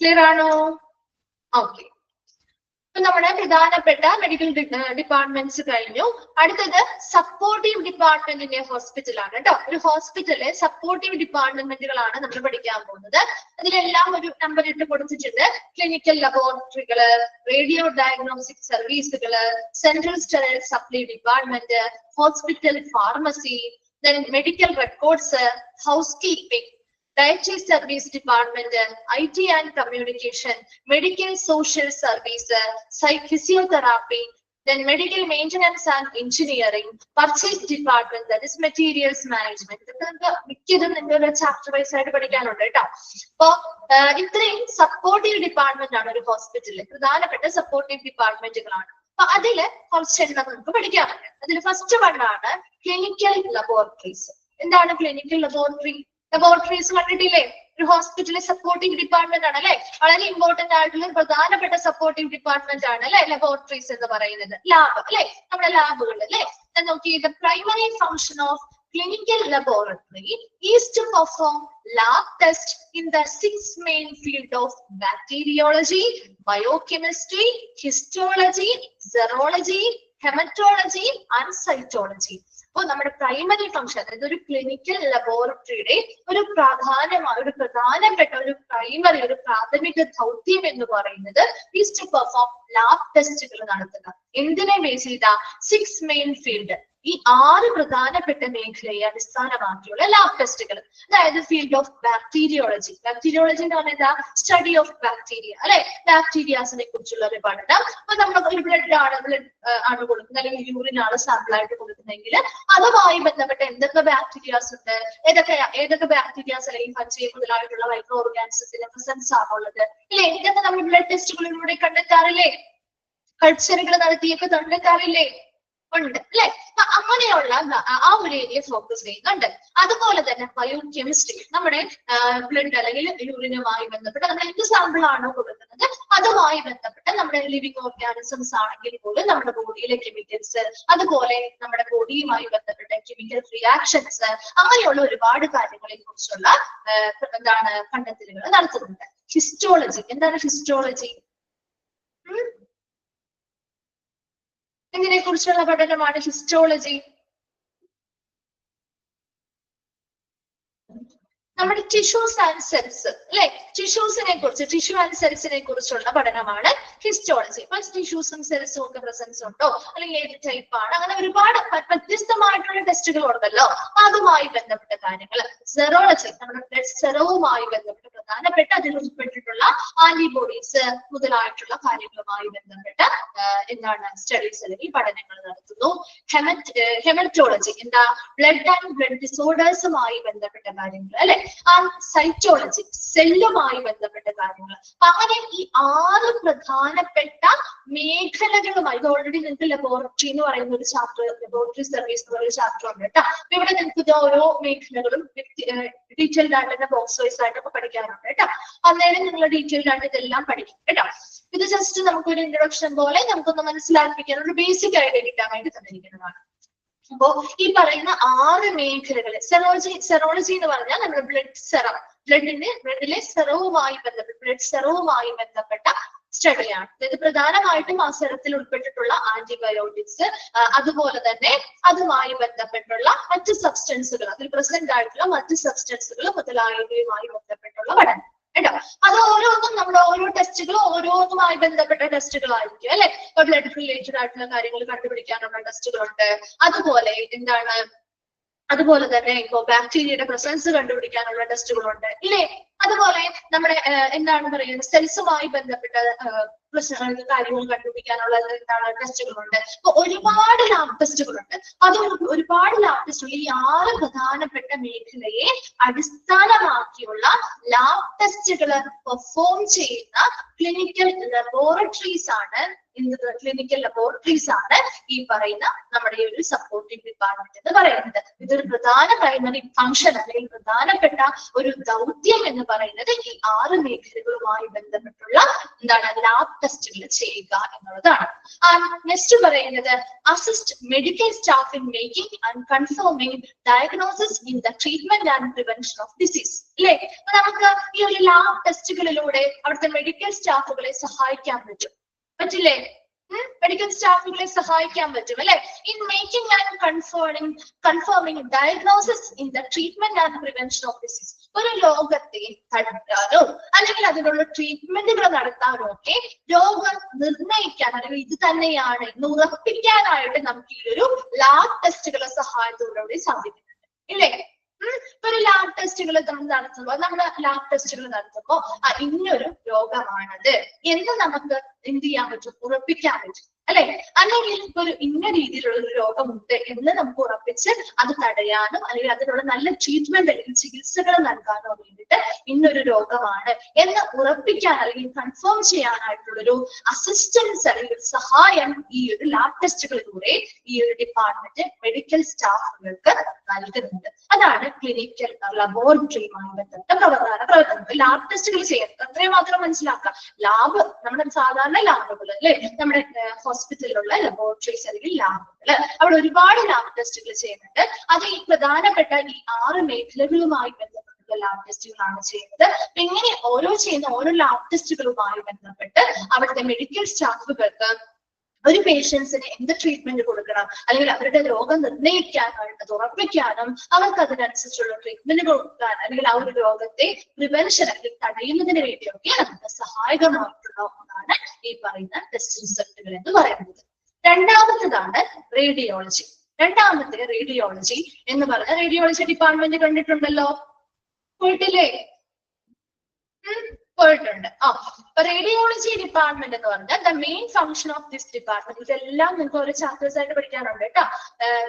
ക്ലിയർ ആണോ? ഓക്കെ. ഇപ്പൊ നമ്മുടെ പ്രധാനപ്പെട്ട മെഡിക്കൽ ഡിപ്പാർട്ട്മെന്റ്സ് കഴിഞ്ഞു. അടുത്തത് സപ്പോർട്ടീവ് ഡിപ്പാർട്ട്മെന്റിന്റെ ഹോസ്പിറ്റലാണ് കേട്ടോ. ഒരു ഹോസ്പിറ്റലിലെ സപ്പോർട്ടീവ് ഡിപ്പാർട്ട്മെന്റുകളാണ് നമ്മൾ പഠിക്കാൻ പോകുന്നത്. അതിലെല്ലാം ഒരു നമ്പർ ഇട്ട് കൊടുത്തിട്ടുണ്ട്. ക്ലിനിക്കൽ ലബോറട്ടറികള്, റേഡിയോ ഡയഗ്നോസ്റ്റിക് സർവീസുകള്, central sterile supply department, hospital pharmacy, medical records, house keeping, dietary service department, IT and communication, medical social service, physiotherapy, then medical maintenance and engineering, purchase department, that is materials management. മിക്കതും നിങ്ങളുടെ chapter wise ആയിട്ട് പഠിക്കാനുണ്ട് കേട്ടോ. അപ്പൊ ഇത്രയും supportive department ആണ് ഒരു ഹോസ്പിറ്റലിൽ പ്രധാനപ്പെട്ട സപ്പോർട്ടീവ് ഡിപ്പാർട്ട്മെന്റുകളാണ്. അപ്പൊ അതില് കുറച്ചെണ്ണം നമുക്ക് പഠിക്കാറുണ്ട്. അതിൽ ഫസ്റ്റ് വൺ ആണ് ക്ലിനിക്കൽ ലബോറട്ടറീസ്. എന്താണ് ക്ലിനിക്കൽ ലബോറട്ടറി? ലബോറട്ടറീസ് കണ്ടിട്ടില്ലേ? ഒരു ഹോസ്പിറ്റലിലെ സപ്പോർട്ടിംഗ് ഡിപ്പാർട്ട്മെന്റ് ആണ് അല്ലെ. വളരെ ഇമ്പോർട്ടന്റ് ആയിട്ടുള്ള പ്രധാനപ്പെട്ട സപ്പോർട്ടിംഗ് ഡിപ്പാർട്ട്മെന്റ് ആണ് അല്ലെ ലബോറട്ടറീസ് എന്ന് പറയുന്നത്. ലാബ് അല്ലെ, നമ്മുടെ ലാബുകൾ അല്ലെ. നോക്കി, the primary function of clinical laboratory is to perform lab tests in the 6 main field of bacteriology, biochemistry, histology, serology, hematology and cytology. അപ്പോൾ നമ്മുടെ പ്രൈമറി ഫംഗ്ഷൻ, അതായത് ഒരു ക്ലിനിക്കൽ ലബോറട്ടറിയുടെ ഒരു പ്രധാനപ്പെട്ട ഒരു പ്രൈമറി, ഒരു പ്രാഥമിക ദൗത്യം എന്ന് പറയുന്നത് ഈസ് ടു പെർഫോം ലാബ് ടെസ്റ്റുകൾ നടത്തുക. എന്തിനെ ബേസ് ചെയ്ത? 6 മെയിൻ ഫീൽഡ്, ഈ 6 പ്രധാനപ്പെട്ട മേഖലയെ അടിസ്ഥാനമാക്കിയുള്ള ലാബ് ടെസ്റ്റുകൾ. അതായത് ഫീൽഡ് ഓഫ് ബാക്ടീരിയോളജി. ബാക്ടീരിയോളജി എന്ന് പറഞ്ഞാൽ എന്താ? സ്റ്റഡി ഓഫ് ബാക്ടീരിയ അല്ലെ, ബാക്ടീരിയാസിനെ കുറിച്ചുള്ള ഒരു പഠനം. അപ്പൊ നമ്മൾ ഒരു ബ്ലഡ് ആണ് കൊടുക്കുന്നത്, അല്ലെങ്കിൽ യൂറിൻ ആണ് സാമ്പിൾ ആയിട്ട് കൊടുക്കുന്നതെങ്കിൽ അതുമായി ബന്ധപ്പെട്ട എന്തൊക്കെ ബാക്ടീരിയാസ് ഉണ്ട്, ഏതൊക്കെ ബാക്ടീരിയാസ് അല്ലെങ്കിൽ ഫംഗൈ മുതലായിട്ടുള്ള മൈക്രോ ഓർഗാനിസത്തിന്റെ പ്രസൻസ് ആണുള്ളത് ഇല്ലേ, ഇതൊക്കെ നമ്മൾ ബ്ലഡ് ടെസ്റ്റുകളിലൂടെ കണ്ടെത്താറില്ലേ? കൾച്ചറുകൾ നടത്തിയൊക്കെ കണ്ടെത്താറില്ലേ? ഉണ്ട് അല്ലെ. അങ്ങനെയുള്ള ആ ഒരു ഏരിയ ഫോക്കസ് ചെയ്യുന്നുണ്ട്. അതുപോലെ തന്നെ ബയോകെമിസ്ട്രി, നമ്മുടെ ബ്ലഡ് അല്ലെങ്കിൽ യൂറിനുമായി ബന്ധപ്പെട്ട് നമ്മൾ എന്ത് സാമ്പിൾ ആണോ കൊടുക്കുന്നത് അതുമായി ബന്ധപ്പെട്ട നമ്മുടെ ലിവിങ് ഓർഗാനിസംസ് ആണെങ്കിൽ പോലും നമ്മുടെ ബോഡിയിലെ കെമിക്കൽസ്, അതുപോലെ നമ്മുടെ ബോഡിയുമായി ബന്ധപ്പെട്ട കെമിക്കൽ റിയാക്ഷൻസ്, അങ്ങനെയുള്ള ഒരുപാട് കാര്യങ്ങളെ കുറിച്ചുള്ള കണ്ടെത്തലുകൾ നടത്തുന്നുണ്ട്. ഹിസ്റ്റോളജി. എന്താണ് ഹിസ്റ്റോളജി? ഇതിനെ കുറിച്ചുള്ള പഠനമാണ് ഹിസ്റ്റോളജി. നമ്മുടെ ടിഷ്യൂസ് ആൻഡ് സെൽസ് അല്ലെ, ടിഷ്യൂസിനെ കുറിച്ച്, ടിഷ്യൂ ആൻഡ് സെൽസിനെ കുറിച്ചുള്ള പഠനമാണ് ഹിസ്റ്റോളജി. ഇപ്പൊ ടിഷ്യൂസും സെൽസും ഒക്കെ പ്രസൻസ് ഉണ്ടോ, അല്ലെങ്കിൽ ഏത് ടൈപ്പ് ആണ്, അങ്ങനെ ഒരുപാട് വ്യത്യസ്തമായിട്ടുള്ള ടെസ്റ്റുകൾ ഉണ്ടല്ലോ, അതുമായി ബന്ധപ്പെട്ട കാര്യങ്ങൾ. സെറോളജി, നമ്മുടെ ബ്ലഡ് സെറവുമായി ബന്ധപ്പെട്ട പ്രധാനപ്പെട്ട അതിൽ ഉൾപ്പെട്ടിട്ടുള്ള ആന്റിബോഡീസ് മുതലായിട്ടുള്ള കാര്യങ്ങളുമായി ബന്ധപ്പെട്ട സ്റ്റഡീസ് അല്ലെങ്കിൽ പഠനങ്ങൾ നടത്തുന്നു. ഹെമറ്റോളജി, എന്താ? ബ്ലഡ് ആൻഡ് ബ്ലഡ് ഡിസോർഡേഴ്സുമായി ബന്ധപ്പെട്ട കാര്യങ്ങൾ അല്ലെ. സൈറ്റോളജി, സെല്ലുമായി ബന്ധപ്പെട്ട കാര്യങ്ങൾ. അങ്ങനെ ഈ 6 പ്രധാനപ്പെട്ട മേഖലകളുമായി, ഇത് ഓൾറെഡി നിങ്ങൾക്ക് ലബോറട്ടറി എന്ന് പറയുന്ന ഒരു ചാപ്റ്റർ, ലബോറട്ടറി സർവീസ് എന്ന് പറയുന്ന ചാപ്റ്റർ ഉണ്ട് കേട്ടോ. ഇവിടെ നിങ്ങൾക്ക് ഇത് ഓരോ മേഖലകളും ഡീറ്റെയിൽഡ് ആയിട്ട് ബോക്സ് വൈസ് ആയിട്ടൊക്കെ പഠിക്കാറുണ്ട് കേട്ടോ. അന്നേരം നിങ്ങൾ ഡീറ്റെയിൽഡ് ആയിട്ട് ഇതെല്ലാം പഠിക്കും കേട്ടോ. ഇത് ജസ്റ്റ് നമുക്കൊരു ഇൻട്രൊഡക്ഷൻ പോലെ നമുക്കൊന്ന് മനസ്സിലാക്കിക്കാൻ ഒരു ബേസിക് ആയിട്ട് കിട്ടാൻ വേണ്ടി തന്നിരിക്കുന്നതാണ്. അപ്പോ ഈ പറയുന്ന 6 മേഖലകള്, സെറോളജി എന്ന് പറഞ്ഞാൽ നമ്മുടെ ബ്ലഡ് സെറം, ബ്ലഡിലെ സെറവുമായി ബന്ധപ്പെട്ട, ബ്ലഡ് സെറവുമായി ബന്ധപ്പെട്ട സ്റ്റഡിയാണ്. അതായത് പ്രധാനമായിട്ടും ആ സെറത്തിൽ ഉൾപ്പെട്ടിട്ടുള്ള ആന്റിബയോട്ടിക്സ്, അതുപോലെ തന്നെ അതുമായി ബന്ധപ്പെട്ടുള്ള മറ്റ് സബ്സ്റ്റൻസുകൾ, അതിൽ പ്രസന്റ് ആയിട്ടുള്ള മറ്റ് സബ്സ്റ്റൻസുകൾ മുതലായവയുമായി ബന്ധപ്പെട്ടുള്ള പഠനം കേട്ടോ. അത് ഓരോന്നും നമ്മുടെ ഓരോ ടെസ്റ്റുകളും ഓരോന്നുമായി ബന്ധപ്പെട്ട ടെസ്റ്റുകളായിരിക്കും അല്ലെ. ഇപ്പൊ ബ്ലഡ് റിലേറ്റഡ് ആയിട്ടുള്ള കാര്യങ്ങൾ കണ്ടുപിടിക്കാനുള്ള ടെസ്റ്റുകളുണ്ട്. അതുപോലെ തന്നെ ഇപ്പൊ ബാക്ടീരിയയുടെ പ്രസൻസ് കണ്ടുപിടിക്കാനുള്ള ടെസ്റ്റുകളുണ്ട് ഇല്ലേ. അതുപോലെ നമ്മുടെ സെൽസുമായി ബന്ധപ്പെട്ട കാര്യങ്ങൾ കണ്ടുപിടിക്കാനുള്ള ടെസ്റ്റുകളുണ്ട്. അപ്പൊ ഒരുപാട് ലാബ് ടെസ്റ്റുകളുണ്ട്. അതുകൊണ്ട് ഒരുപാട് ലാബ് ടെസ്റ്റുകൾ ഈ 6 പ്രധാനപ്പെട്ട മേഖലയെ അടിസ്ഥാനമാക്കിയുള്ള ലാബ് ടെസ്റ്റുകൾ പെർഫോം ചെയ്യുന്ന ക്ലിനിക്കൽ ലബോറട്ടറീസ് ആണ് ഈ പറയുന്ന നമ്മുടെ ഈ ഒരു സപ്പോർട്ടിംഗ് ഡിപ്പാർട്ട്മെന്റ് എന്ന് പറയുന്നത്. ഇതൊരു പ്രധാന പ്രൈമറി ഫംഗ്ഷൻ അല്ലെങ്കിൽ പ്രധാനപ്പെട്ട ഒരു ദൗത്യം എന്ന് പറയുന്നത് ഈ 6 മേഖലകളുമായി ബന്ധപ്പെട്ടുള്ള എന്താണ് ലാബ് ടെസ്റ്റുകൾ ചെയ്യുക എന്നുള്ളതാണ്. നെക്സ്റ്റ് പറയുന്നത് assist medical staff in making and confirming diagnosis in the treatment and prevention of disease. അല്ലെ, നമുക്ക് ഈ ഒരു ലാബ് ടെസ്റ്റുകളിലൂടെ അവിടുത്തെ മെഡിക്കൽ സ്റ്റാഫുകളെ സഹായിക്കാൻ പറ്റില്ലേ? മെഡിക്കൽ സ്റ്റാഫുകളെ സഹായിക്കാൻ പറ്റും അല്ലെ. In making and confirming diagnosis in the treatment and prevention of disease. ഒരു രോഗത്തെ തടുക്കാനോ അല്ലെങ്കിൽ അതിനുള്ള ട്രീറ്റ്മെന്റുകൾ നടത്താനോ ഒക്കെ രോഗം നിർണ്ണയിക്കാൻ അല്ലെങ്കിൽ ഇത് തന്നെയാണ് എന്ന് ഉറപ്പിക്കാനായിട്ട് നമുക്ക് ഈ ഒരു ലാബ് ടെസ്റ്റുകളുടെ സഹായത്തോടുകൂടി സാധിക്കുന്നുണ്ട് ഇല്ലേ. ഒരു ലാബ് ടെസ്റ്റുകൾ നമ്മൾ നടത്തുമ്പോൾ ഇന്നൊരു രോഗമാണത് എന്ന് നമുക്ക് എന്ത് ചെയ്യാൻ പറ്റും? ഉറപ്പിക്കാൻ പറ്റും അല്ലെ. അല്ലെങ്കിൽ ഒരു ഇന്ന രീതിയിലുള്ള ഒരു രോഗമുണ്ട് എന്ന് നമുക്ക് ഉറപ്പിച്ച് അത് തടയാനോ അല്ലെങ്കിൽ അതിനുള്ള നല്ല ട്രീറ്റ്മെന്റ് അല്ലെങ്കിൽ ചികിത്സകൾ നൽകാനോ വേണ്ടിയിട്ട് ഇന്നൊരു രോഗമാണ് എന്ന് ഉറപ്പിക്കാൻ അല്ലെങ്കിൽ കൺഫേം ചെയ്യാനായിട്ടുള്ളൊരു അസിസ്റ്റൻസ് അല്ലെങ്കിൽ സഹായം ഈ ഒരു ലാബ് ടെസ്റ്റുകളിലൂടെ ഈ ഒരു ഡിപ്പാർട്ട്മെന്റ് മെഡിക്കൽ സ്റ്റാഫുകൾക്ക് നൽകുന്നുണ്ട്. അതാണ് ക്ലിനിക്കൽ ലബോറട്ടറിയുമായി ബന്ധപ്പെട്ട പ്രവർത്തനങ്ങൾ. ലാബ് ടെസ്റ്റുകൾ ചെയ്യുന്നത് അത്രയും മാത്രം മനസ്സിലാക്കാം. ലാബ് നമ്മുടെ സാധാരണ ലാബുകൾ അല്ലെ, നമ്മുടെ ഹോസ്പിറ്റലിലുള്ള ലബോറട്ടറീസ് അല്ലെങ്കിൽ ലാബുകൾ, അവിടെ ഒരുപാട് ലാബ് ടെസ്റ്റുകൾ ചെയ്യുന്നുണ്ട്. അത് ഈ പ്രധാനപ്പെട്ട ഈ 6 മേഖലകളുമായി ബന്ധപ്പെട്ട ലാബ് ടെസ്റ്റുകളാണ് ചെയ്യുന്നത്. ഇങ്ങനെ ഓരോ ലാബ് ടെസ്റ്റുകളുമായി ബന്ധപ്പെട്ട് അവിടുത്തെ മെഡിക്കൽ സ്റ്റാഫുകൾക്ക് ഒരു പേഷ്യൻസിന് എന്ത് ട്രീറ്റ്മെന്റ് കൊടുക്കണം അല്ലെങ്കിൽ അവരുടെ രോഗം നിർണ്ണയിക്കാനായിട്ട് ഉറപ്പിക്കാനും അവർക്ക് അതിനനുസരിച്ചുള്ള ട്രീറ്റ്മെന്റ് കൊടുക്കാൻ അല്ലെങ്കിൽ ആ ഒരു രോഗത്തെ പ്രിവെൻഷൻ അല്ലെങ്കിൽ തടയുന്നതിന് വേണ്ടിയൊക്കെ നമുക്ക് സഹായകമായിട്ടുള്ള ഒന്നാണ് ഈ പറയുന്ന ടെസ്റ്റ് റിസൾട്ടുകൾ എന്ന് പറയുന്നത്. രണ്ടാമത്തേതാണ് റേഡിയോളജി. റേഡിയോളജി എന്ന് പറഞ്ഞ റേഡിയോളജി ഡിപ്പാർട്ട്മെന്റ് കണ്ടിട്ടുണ്ടല്ലോ, പോയിട്ടില്ലേ? പോയിട്ടുണ്ട്. റേഡിയോളജി ഡിപ്പാർട്ട്മെന്റ് എന്ന് പറഞ്ഞാൽ the main function of this department, ഇതെല്ലാം നിങ്ങൾക്ക് ഓരോ ചാപ്റ്റേഴ്സ് ആയിട്ട് പഠിക്കാനുണ്ട് കേട്ടോ.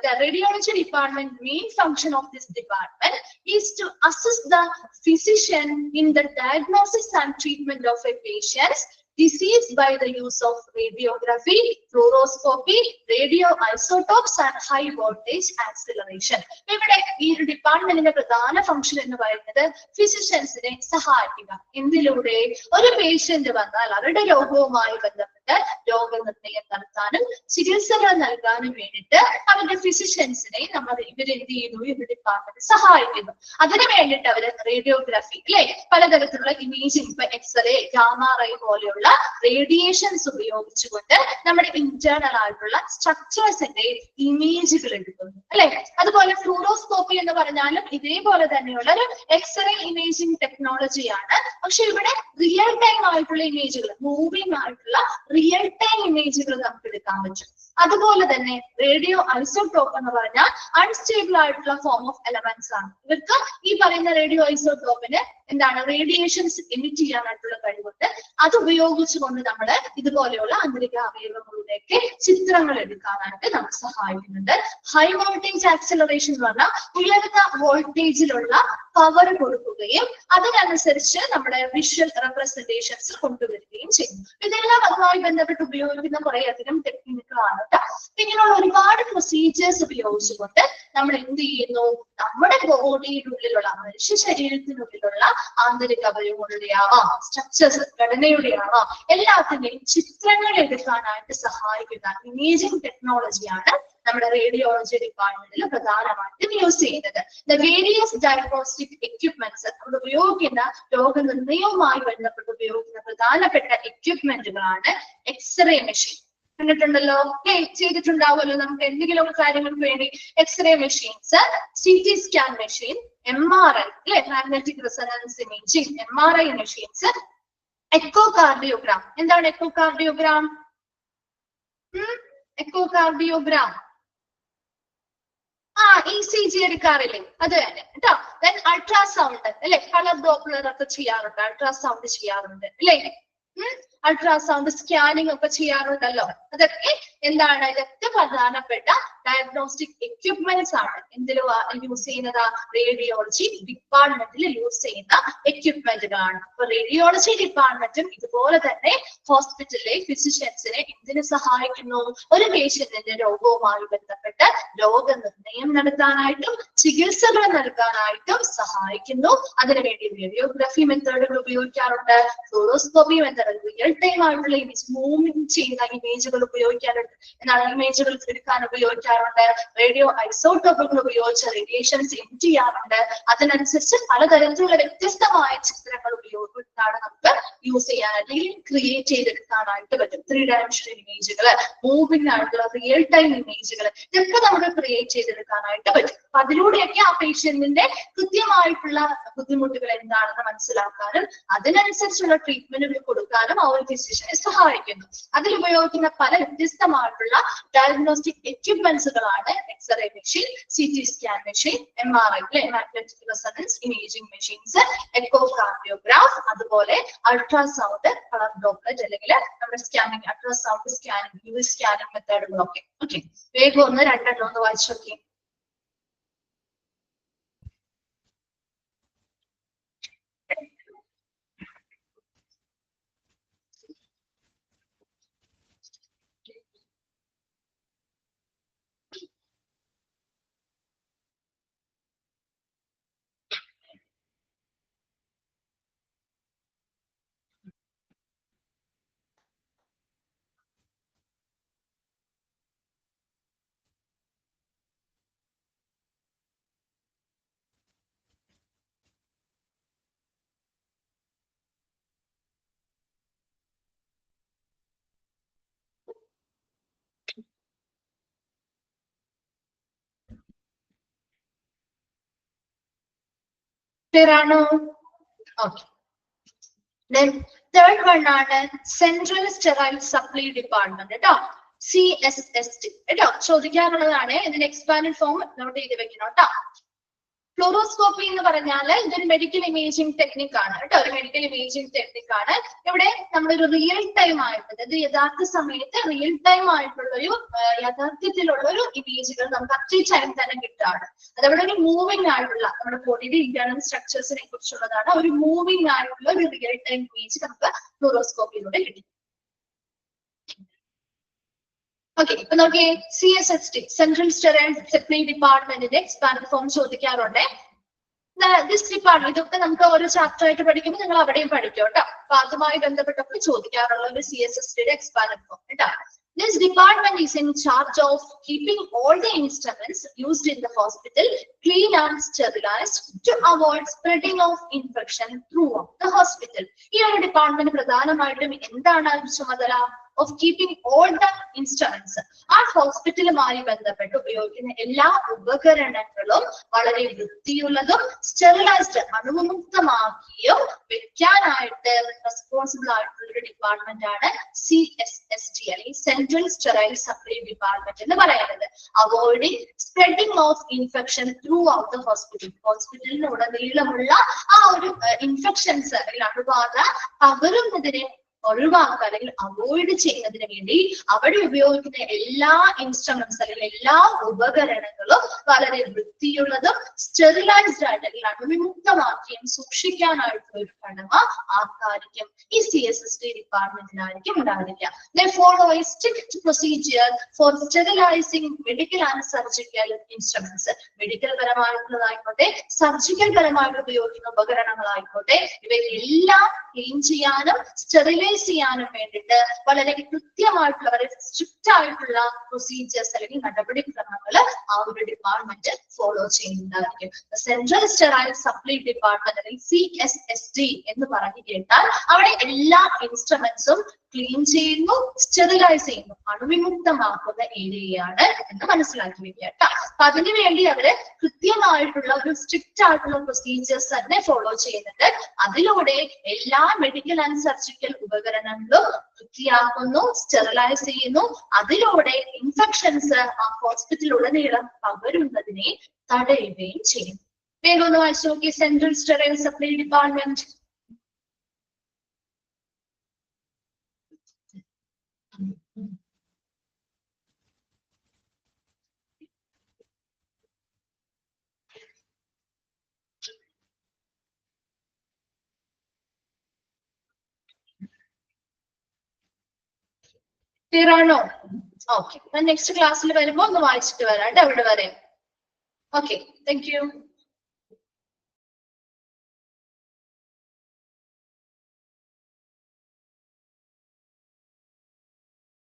The radiology department main function of this department is to assist the physician in the diagnosis and treatment of a patient's disease by the use of radiography, fluoroscopy, radioisotopes and high voltage acceleration. ഇവിടെ ഈ ഡിപ്പാർട്ട്മെന്റിന്റെ പ്രധാന function എന്ന് പറയുന്നത് ഫിസിഷ്യൻസിനെ സഹായിക്കുക. എന്തിലൂടെ? ഒരു patient വന്നാൽ അവരുടെ രോഗവുമായി ബന്ധപ്പെട്ട് രോഗനിർണയം നടത്താനും ചികിത്സകൾ നൽകാനും വേണ്ടിയിട്ട് അവരുടെ ഫിസിഷ്യൻസിനെ ഇവരെന്ത് ചെയ്യുന്നു? ഈ ഡിപ്പാർട്ട്മെന്റ് സഹായിക്കുന്നു. അതിനു വേണ്ടിയിട്ട് അവര് റേഡിയോഗ്രാഫി അല്ലെ, പലതരത്തിലുള്ള ഇമേജിംഗ്, ഇപ്പൊ എക്സ്റേ, ഗാമാറൈ പോലെയുള്ള റേഡിയേഷൻസ് ഉപയോഗിച്ചുകൊണ്ട് നമ്മുടെ ഇന്റേണൽ ആയിട്ടുള്ള സ്ട്രക്ചേഴ്സിന്റെ ഇമേജുകൾ എടുക്കുന്നു അല്ലെ. അതുപോലെ ഫ്ലൂറോസ്കോപ്പി എന്ന് പറഞ്ഞാലും ഇതേപോലെ തന്നെയുള്ള ഒരു എക്സ്റേ ഇമേജിംഗ് ടെക്നോളജിയാണ്. പക്ഷെ ഇവിടെ റിയൽ ടൈം ആയിട്ടുള്ള ഇമേജുകൾ, മൂവിംഗ് ആയിട്ടുള്ള റിയൽ ടൈം ഇമേജുകൾ നമുക്ക് എടുക്കാൻ പറ്റും. അതുപോലെ തന്നെ റേഡിയോ ഐസോടോപ്പ് എന്ന് പറഞ്ഞാൽ അൺസ്റ്റേബിൾ ആയിട്ടുള്ള ഫോം ഓഫ് എലമെന്റ്സ് ആണ്. ഇവർക്ക് ഈ പറയുന്ന റേഡിയോ ഐസോടോപ്പിന് എന്താണ്? റേഡിയേഷൻസ് എമിറ്റ് ചെയ്യാനായിട്ടുള്ള കഴിവുണ്ട്. അത് ഉപയോഗിച്ചുകൊണ്ട് നമ്മൾ ഇതുപോലെയുള്ള ആന്തരിക അവയവങ്ങളുടെയൊക്കെ ചിത്രങ്ങൾ എടുക്കാനായിട്ട് നമുക്ക് സഹായിക്കുന്നുണ്ട്. ഹൈ വോൾട്ടേജ് ആക്സിലറേഷൻ എന്ന് പറഞ്ഞാൽ ഉയർന്ന വോൾട്ടേജിലുള്ള പവർ കൊടുക്കുകയും അതിനനുസരിച്ച് നമ്മുടെ വിഷ്വൽ റെപ്രസെന്റേഷൻസ് കൊണ്ടുവരികയും ചെയ്യുന്നു. ഇതെല്ലാം അതുമായി ബന്ധപ്പെട്ട് ഉപയോഗിക്കുന്ന കുറെ അധികം ടെക്നിക്കുകളാണ് കേട്ടോ. ഇങ്ങനെയുള്ള ഒരുപാട് പ്രൊസീജിയേഴ്സ് ഉപയോഗിച്ചുകൊണ്ട് നമ്മൾ എന്ത് ചെയ്യുന്നു? നമ്മുടെ ബോഡിയുടെ ഉള്ളിലുള്ള, മനുഷ്യ ശരീരത്തിനുള്ളിലുള്ള ആന്തരിക അവയവങ്ങളുടെ ആവാം, സ്ട്രക്ചേഴ്സ്, ഘടനയുടെ ആവാം, എല്ലാത്തിന്റെയും ചിത്രങ്ങൾ എടുക്കാനായിട്ട് സഹായിക്കുന്ന ഇമേജിംഗ് ടെക്നോളജിയാണ് നമ്മുടെ റേഡിയോളജി ഡിപ്പാർട്ട്മെന്റിൽ പ്രധാനമായിട്ടും യൂസ് ചെയ്യുന്നത്. ദ വേരിയസ് ഡയഗ്നോസ്റ്റിക് എക്യുപ്മെന്റ്സ്, നമ്മൾ ഉപയോഗിക്കുന്ന രോഗനിർണയവുമായി ബന്ധപ്പെട്ട് ഉപയോഗിക്കുന്ന പ്രധാനപ്പെട്ട എക്യുപ്മെന്റുകളാണ് എക്സ്റേ മെഷീൻ. കണ്ടിട്ടുണ്ടല്ലോ, ചെയ്തിട്ടുണ്ടാവുമല്ലോ നമുക്ക് എന്തെങ്കിലും കാര്യങ്ങൾക്ക് വേണ്ടി. X ray machines, CT scan machine, MRI അല്ലെ, magnetic resonance imaging, MRI machines, echocardiogram. എന്താണ് എക്കോകാർഡിയോഗ്രാം? എക്കോകാർഡിയോഗ്രാം ECG എടുക്കാറില്ലേ, അത് തന്നെ കേട്ടോ. ദെൻ അൾട്രാസൗണ്ട് അല്ലെ, കളർ ഡോപ്ലർ ഒക്കെ ചെയ്യാറുണ്ട്, അൾട്രാസൗണ്ട് ചെയ്യാറുണ്ട് അല്ലെ. അൾട്രാസൗണ്ട് സ്കാനിങ് ഒക്കെ ചെയ്യാറുണ്ടല്ലോ. അതൊക്കെ എന്താണ്? ഇതൊക്കെ പ്രധാനപ്പെട്ട ഡയഗ്നോസ്റ്റിക് എക്യുപ്മെന്റ്സ് ആണ്. എന്തിൽ യൂസ് ചെയ്യുന്നത്? റേഡിയോളജി ഡിപ്പാർട്ട്മെന്റിൽ യൂസ് ചെയ്യുന്ന എക്യുപ്മെന്റുകളാണ്. അപ്പൊ റേഡിയോളജി ഡിപ്പാർട്ട്മെന്റും ഇതുപോലെ തന്നെ ഹോസ്പിറ്റലിലെ ഫിസിഷ്യൻസിനെ എന്തിനു സഹായിക്കുന്നു? ഒരു പേഷ്യന്റിന്റെ രോഗവുമായി ബന്ധപ്പെട്ട് രോഗനിർണയം നടത്താനായിട്ടും ചികിത്സകൾ നൽകാനായിട്ടും സഹായിക്കുന്നു. അതിനുവേണ്ടി റേഡിയോഗ്രഫി മെത്തേഡുകൾ ഉപയോഗിക്കാറുണ്ട്, ഫ്ലൂറോസ്കോപ്പി മെത്തേഡ്, റിയൽ ടൈം ആയിട്ടുള്ള ഇമേജ് മൂവിങ് ചെയ്യുന്ന ഇമേജുകൾ ഉപയോഗിക്കാറുണ്ട്, എന്നാൽ ഇമേജുകൾ എടുക്കാൻ ഉപയോഗിക്കാറുണ്ട്, റേഡിയോ ഐസോട്ടോപ്പുകൾ ഉപയോഗിച്ച് റേഡിയേഷൻസ് എമിറ്റ് ചെയ്യാറുണ്ട്. അതിനനുസരിച്ച് പലതരത്തിലുള്ള വ്യത്യസ്തമായ ചിത്രങ്ങൾ ഉപയോഗിച്ചാണ് നമുക്ക് യൂസ് ചെയ്യാൻ അല്ലെങ്കിൽ ക്രിയേറ്റ് ചെയ്തെടുക്കാനായിട്ട് പറ്റും. 3 ഡയമെൻഷണൽ ഇമേജുകൾ, മൂവിങ് ആയിട്ടുള്ള റിയൽ ടൈം ഇമേജുകൾ, ഇതൊക്കെ നമുക്ക് ക്രിയേറ്റ് ചെയ്തെടുക്കാനായിട്ട് പറ്റും. അപ്പൊ അതിലൂടെയൊക്കെ ആ പേഷ്യന്റിന്റെ കൃത്യമായിട്ടുള്ള ബുദ്ധിമുട്ടുകൾ എന്താണെന്ന് മനസ്സിലാക്കാനും അതിനനുസരിച്ചുള്ള ട്രീറ്റ്മെന്റുകൾ കൊടുക്കാനും ആ ഒരു ഫിസിഷ്യനെ സഹായിക്കുന്നു. അതിൽ ഉപയോഗിക്കുന്ന പല വ്യത്യസ്തമായിട്ടുള്ള ഡയഗ്നോസ്റ്റിക് എക്യുപ്മെന്റ്സുകളാണ് X-ray machine, CT scan machine, MRI magnetic resonance imaging machines, echocardiograph, അതുപോലെ അൾട്രാസൗണ്ട്, കളർ ഡ്രോപ്ലെറ്റ് അല്ലെങ്കിൽ നമ്മുടെ scanning ultrasound scanning, UV scanning മെത്തേഡുകളൊക്കെ. ഓക്കെ, വേഗം ഒന്ന് രണ്ടെണ്ണം ഒന്ന് വായിച്ചു നോക്കി. Clear ആണോ? ഓക്കെ. Then third one ആണ് സെൻട്രൽ സ്റ്റെറൈൽ സപ്ലൈ ഡിപ്പാർട്ട്മെന്റ് കേട്ടോ, CSSD കേട്ടോ. ചോദിക്കാറുള്ളതാണ്. ഇതിന്റെ എക്സ്പാൻഡ് ഫോം നോട്ട് ചെയ്ത് വെക്കണം കേട്ടോ. ഫ്ലൂറോസ്കോപ്പി എന്ന് പറഞ്ഞാൽ ഇതൊരു മെഡിക്കൽ ഇമേജിംഗ് ടെക്നിക് ആണ് കേട്ടോ, ഒരു മെഡിക്കൽ ഇമേജിംഗ് ടെക്നിക് ആണ്. ഇവിടെ നമ്മളൊരു റിയൽ ടൈം ആയിട്ട്, അതായത് യഥാർത്ഥ സമയത്ത് റിയൽ ടൈം ആയിട്ടുള്ള ഒരു യാഥാർത്ഥ്യത്തിലുള്ള ഒരു ഇമേജുകൾ നമുക്ക് അറ്റ് ടൈം തന്നെ കിട്ടാണ്. അതവിടെ ഒരു മൂവിംഗ് ആയിട്ടുള്ള നമ്മുടെ ബോഡിയുടെ ഇന്റേണൽ സ്ട്രക്ചേഴ്സിനെ കുറിച്ചുള്ളതാണ്. ഒരു മൂവിംഗ് ആയിട്ടുള്ള ഒരു റിയൽ ടൈം ഇമേജ് നമുക്ക് ഫ്ലൂറോസ്കോപ്പിയിലൂടെ കിട്ടും. ഓക്കെ, ഇപ്പൊ നോക്കിയേ, CSSD സെൻട്രൽ സ്റ്റെറൈൽ സപ്ലൈ ഡിപ്പാർട്ട്മെന്റിന്റെ എക്സ്പാൻഡ് ഫോം ചോദിക്കാറുണ്ട്. ദിസ് ഡിപ്പാർട്ട്മെന്റ് ഇതൊക്കെ നമുക്ക് ഓരോ ചാപ്റ്റർ ആയിട്ട് പഠിക്കുമ്പോൾ നിങ്ങൾ അവിടെയും പഠിക്കും കേട്ടോ. അപ്പൊ അതുമായി ബന്ധപ്പെട്ടൊക്കെ ചോദിക്കാറുള്ള ഒരു CSSDയുടെ എക്സ്പാൻഡ് ഫോം കേട്ടോ. This department is in charge of keeping all the instruments used in the hospital clean and sterilized to avoid spreading of infection throughout the hospital. ഈ ഒരു ഡിപ്പാർട്ട്മെന്റ് പ്രധാനമായിട്ടും എന്താണ് ചുമതല? Of keeping all the instruments, ആ ഹോസ്പിറ്റലുമായി ബന്ധപ്പെട്ട് ഉപയോഗിക്കുന്ന എല്ലാ ഉപകരണങ്ങളും വളരെ വൃത്തിയുള്ളതും സ്റ്റെറിലൈസ്ഡ് അണുവിമുക്തമാക്കിയും വെക്കാനായിട്ട് റെസ്പോൺസിബിൾ ആയിട്ടുള്ള ഒരു ഡിപ്പാർട്ട്മെന്റ് ആണ് CSSD അല്ലെങ്കിൽ സെൻട്രൽ സ്റ്റെറൈൽ സപ്ലൈ ഡിപ്പാർട്ട്മെന്റ് എന്ന് പറയുന്നത്. Avoiding spreading of infection through the hospital, ഹോസ്പിറ്റലിനുടനീളമുള്ള ആ ഒരു ഇൻഫെക്ഷൻസ് അല്ലെങ്കിൽ അണുബാധ പകരുന്നതിനെ ഒഴിവാക്കുക അല്ലെങ്കിൽ അവോയ്ഡ് ചെയ്യുന്നതിന് വേണ്ടി അവിടെ ഉപയോഗിക്കുന്ന എല്ലാ ഇൻസ്ട്രുമെന്റ്സ് അല്ലെങ്കിൽ എല്ലാ ഉപകരണങ്ങളും വളരെ വൃത്തിയുള്ളതും സ്റ്റെറിലൈസ്ഡ് ആയിട്ട് അല്ലെങ്കിൽ അണുവിമുക്തമാക്കിയും സൂക്ഷിക്കാനായിട്ടുള്ള ഒരു കടമ ആർക്കായിരിക്കും? ഈ CSSD ഡിപ്പാർട്ട്മെന്റിനായിരിക്കും ഉണ്ടായിരിക്കുക. They follow a strict procedure for sterilizing medical and surgical instruments. Medical പരമായിട്ടുള്ളതായിക്കോട്ടെ, സർജിക്കൽ പരമായിട്ട് ഉപയോഗിക്കുന്ന ഉപകരണങ്ങളായിക്കോട്ടെ, ഇവയെല്ലാം ക്ലീൻ ചെയ്യാനും സ്റ്റെറിലൈസ് ചെയ്യാനും വേണ്ടിയിട്ട് വളരെ കൃത്യമായിട്ടുള്ള വളരെ സ്ട്രിക്റ്റ് ആയിട്ടുള്ള പ്രൊസീജിയേഴ്സ് അല്ലെങ്കിൽ നടപടിക്രമങ്ങൾ ആ ഒരു ഡിപ്പാർട്ട്മെന്റ് ഫോളോ ചെയ്യുന്നതായിരിക്കും. സെൻട്രൽ സ്റ്റെറൈൽ സപ്ലൈ ഡിപ്പാർട്ട്മെന്റ് അല്ലെങ്കിൽ CSSD എന്ന് പറഞ്ഞു കേട്ടാൽ അവിടെ എല്ലാ ഇൻസ്ട്രുമെന്റ്സും ക്ലീൻ ചെയ്യുന്നു, സ്റ്റെറിലൈസ് ചെയ്യുന്നു, അണുവിമുക്തമാക്കുന്ന ഏരിയയാണ് എന്ന് മനസ്സിലാക്കി വെക്കുക കേട്ടോ. അപ്പൊ അതിനു വേണ്ടി അവര് കൃത്യമായിട്ടുള്ള ഒരു സ്ട്രിക്റ്റ് ആയിട്ടുള്ള പ്രൊസീജിയേഴ്സ് തന്നെ ഫോളോ ചെയ്യുന്നുണ്ട്. അതിലൂടെ എല്ലാ മെഡിക്കൽ ആൻഡ് സർജിക്കൽ ഉപകരണങ്ങളും വൃത്തിയാക്കുന്നു, സ്റ്റെറിലൈസ് ചെയ്യുന്നു. അതിലൂടെ ഇൻഫെക്ഷൻസ് ആ ഹോസ്പിറ്റലിലുടനീളം പകരുന്നതിനെ തടയുകയും ചെയ്യും. വേഗം ഒന്ന് വായിച്ചു നോക്കി. Central sterile supply department clear ആണോ? ഓക്കെ, ഞാൻ നെക്സ്റ്റ് ക്ലാസ്സിൽ വരുമ്പോ ഒന്ന് വായിച്ചിട്ട് വരാം കേട്ടോ അവിടെ വരെ. Okay, thank you.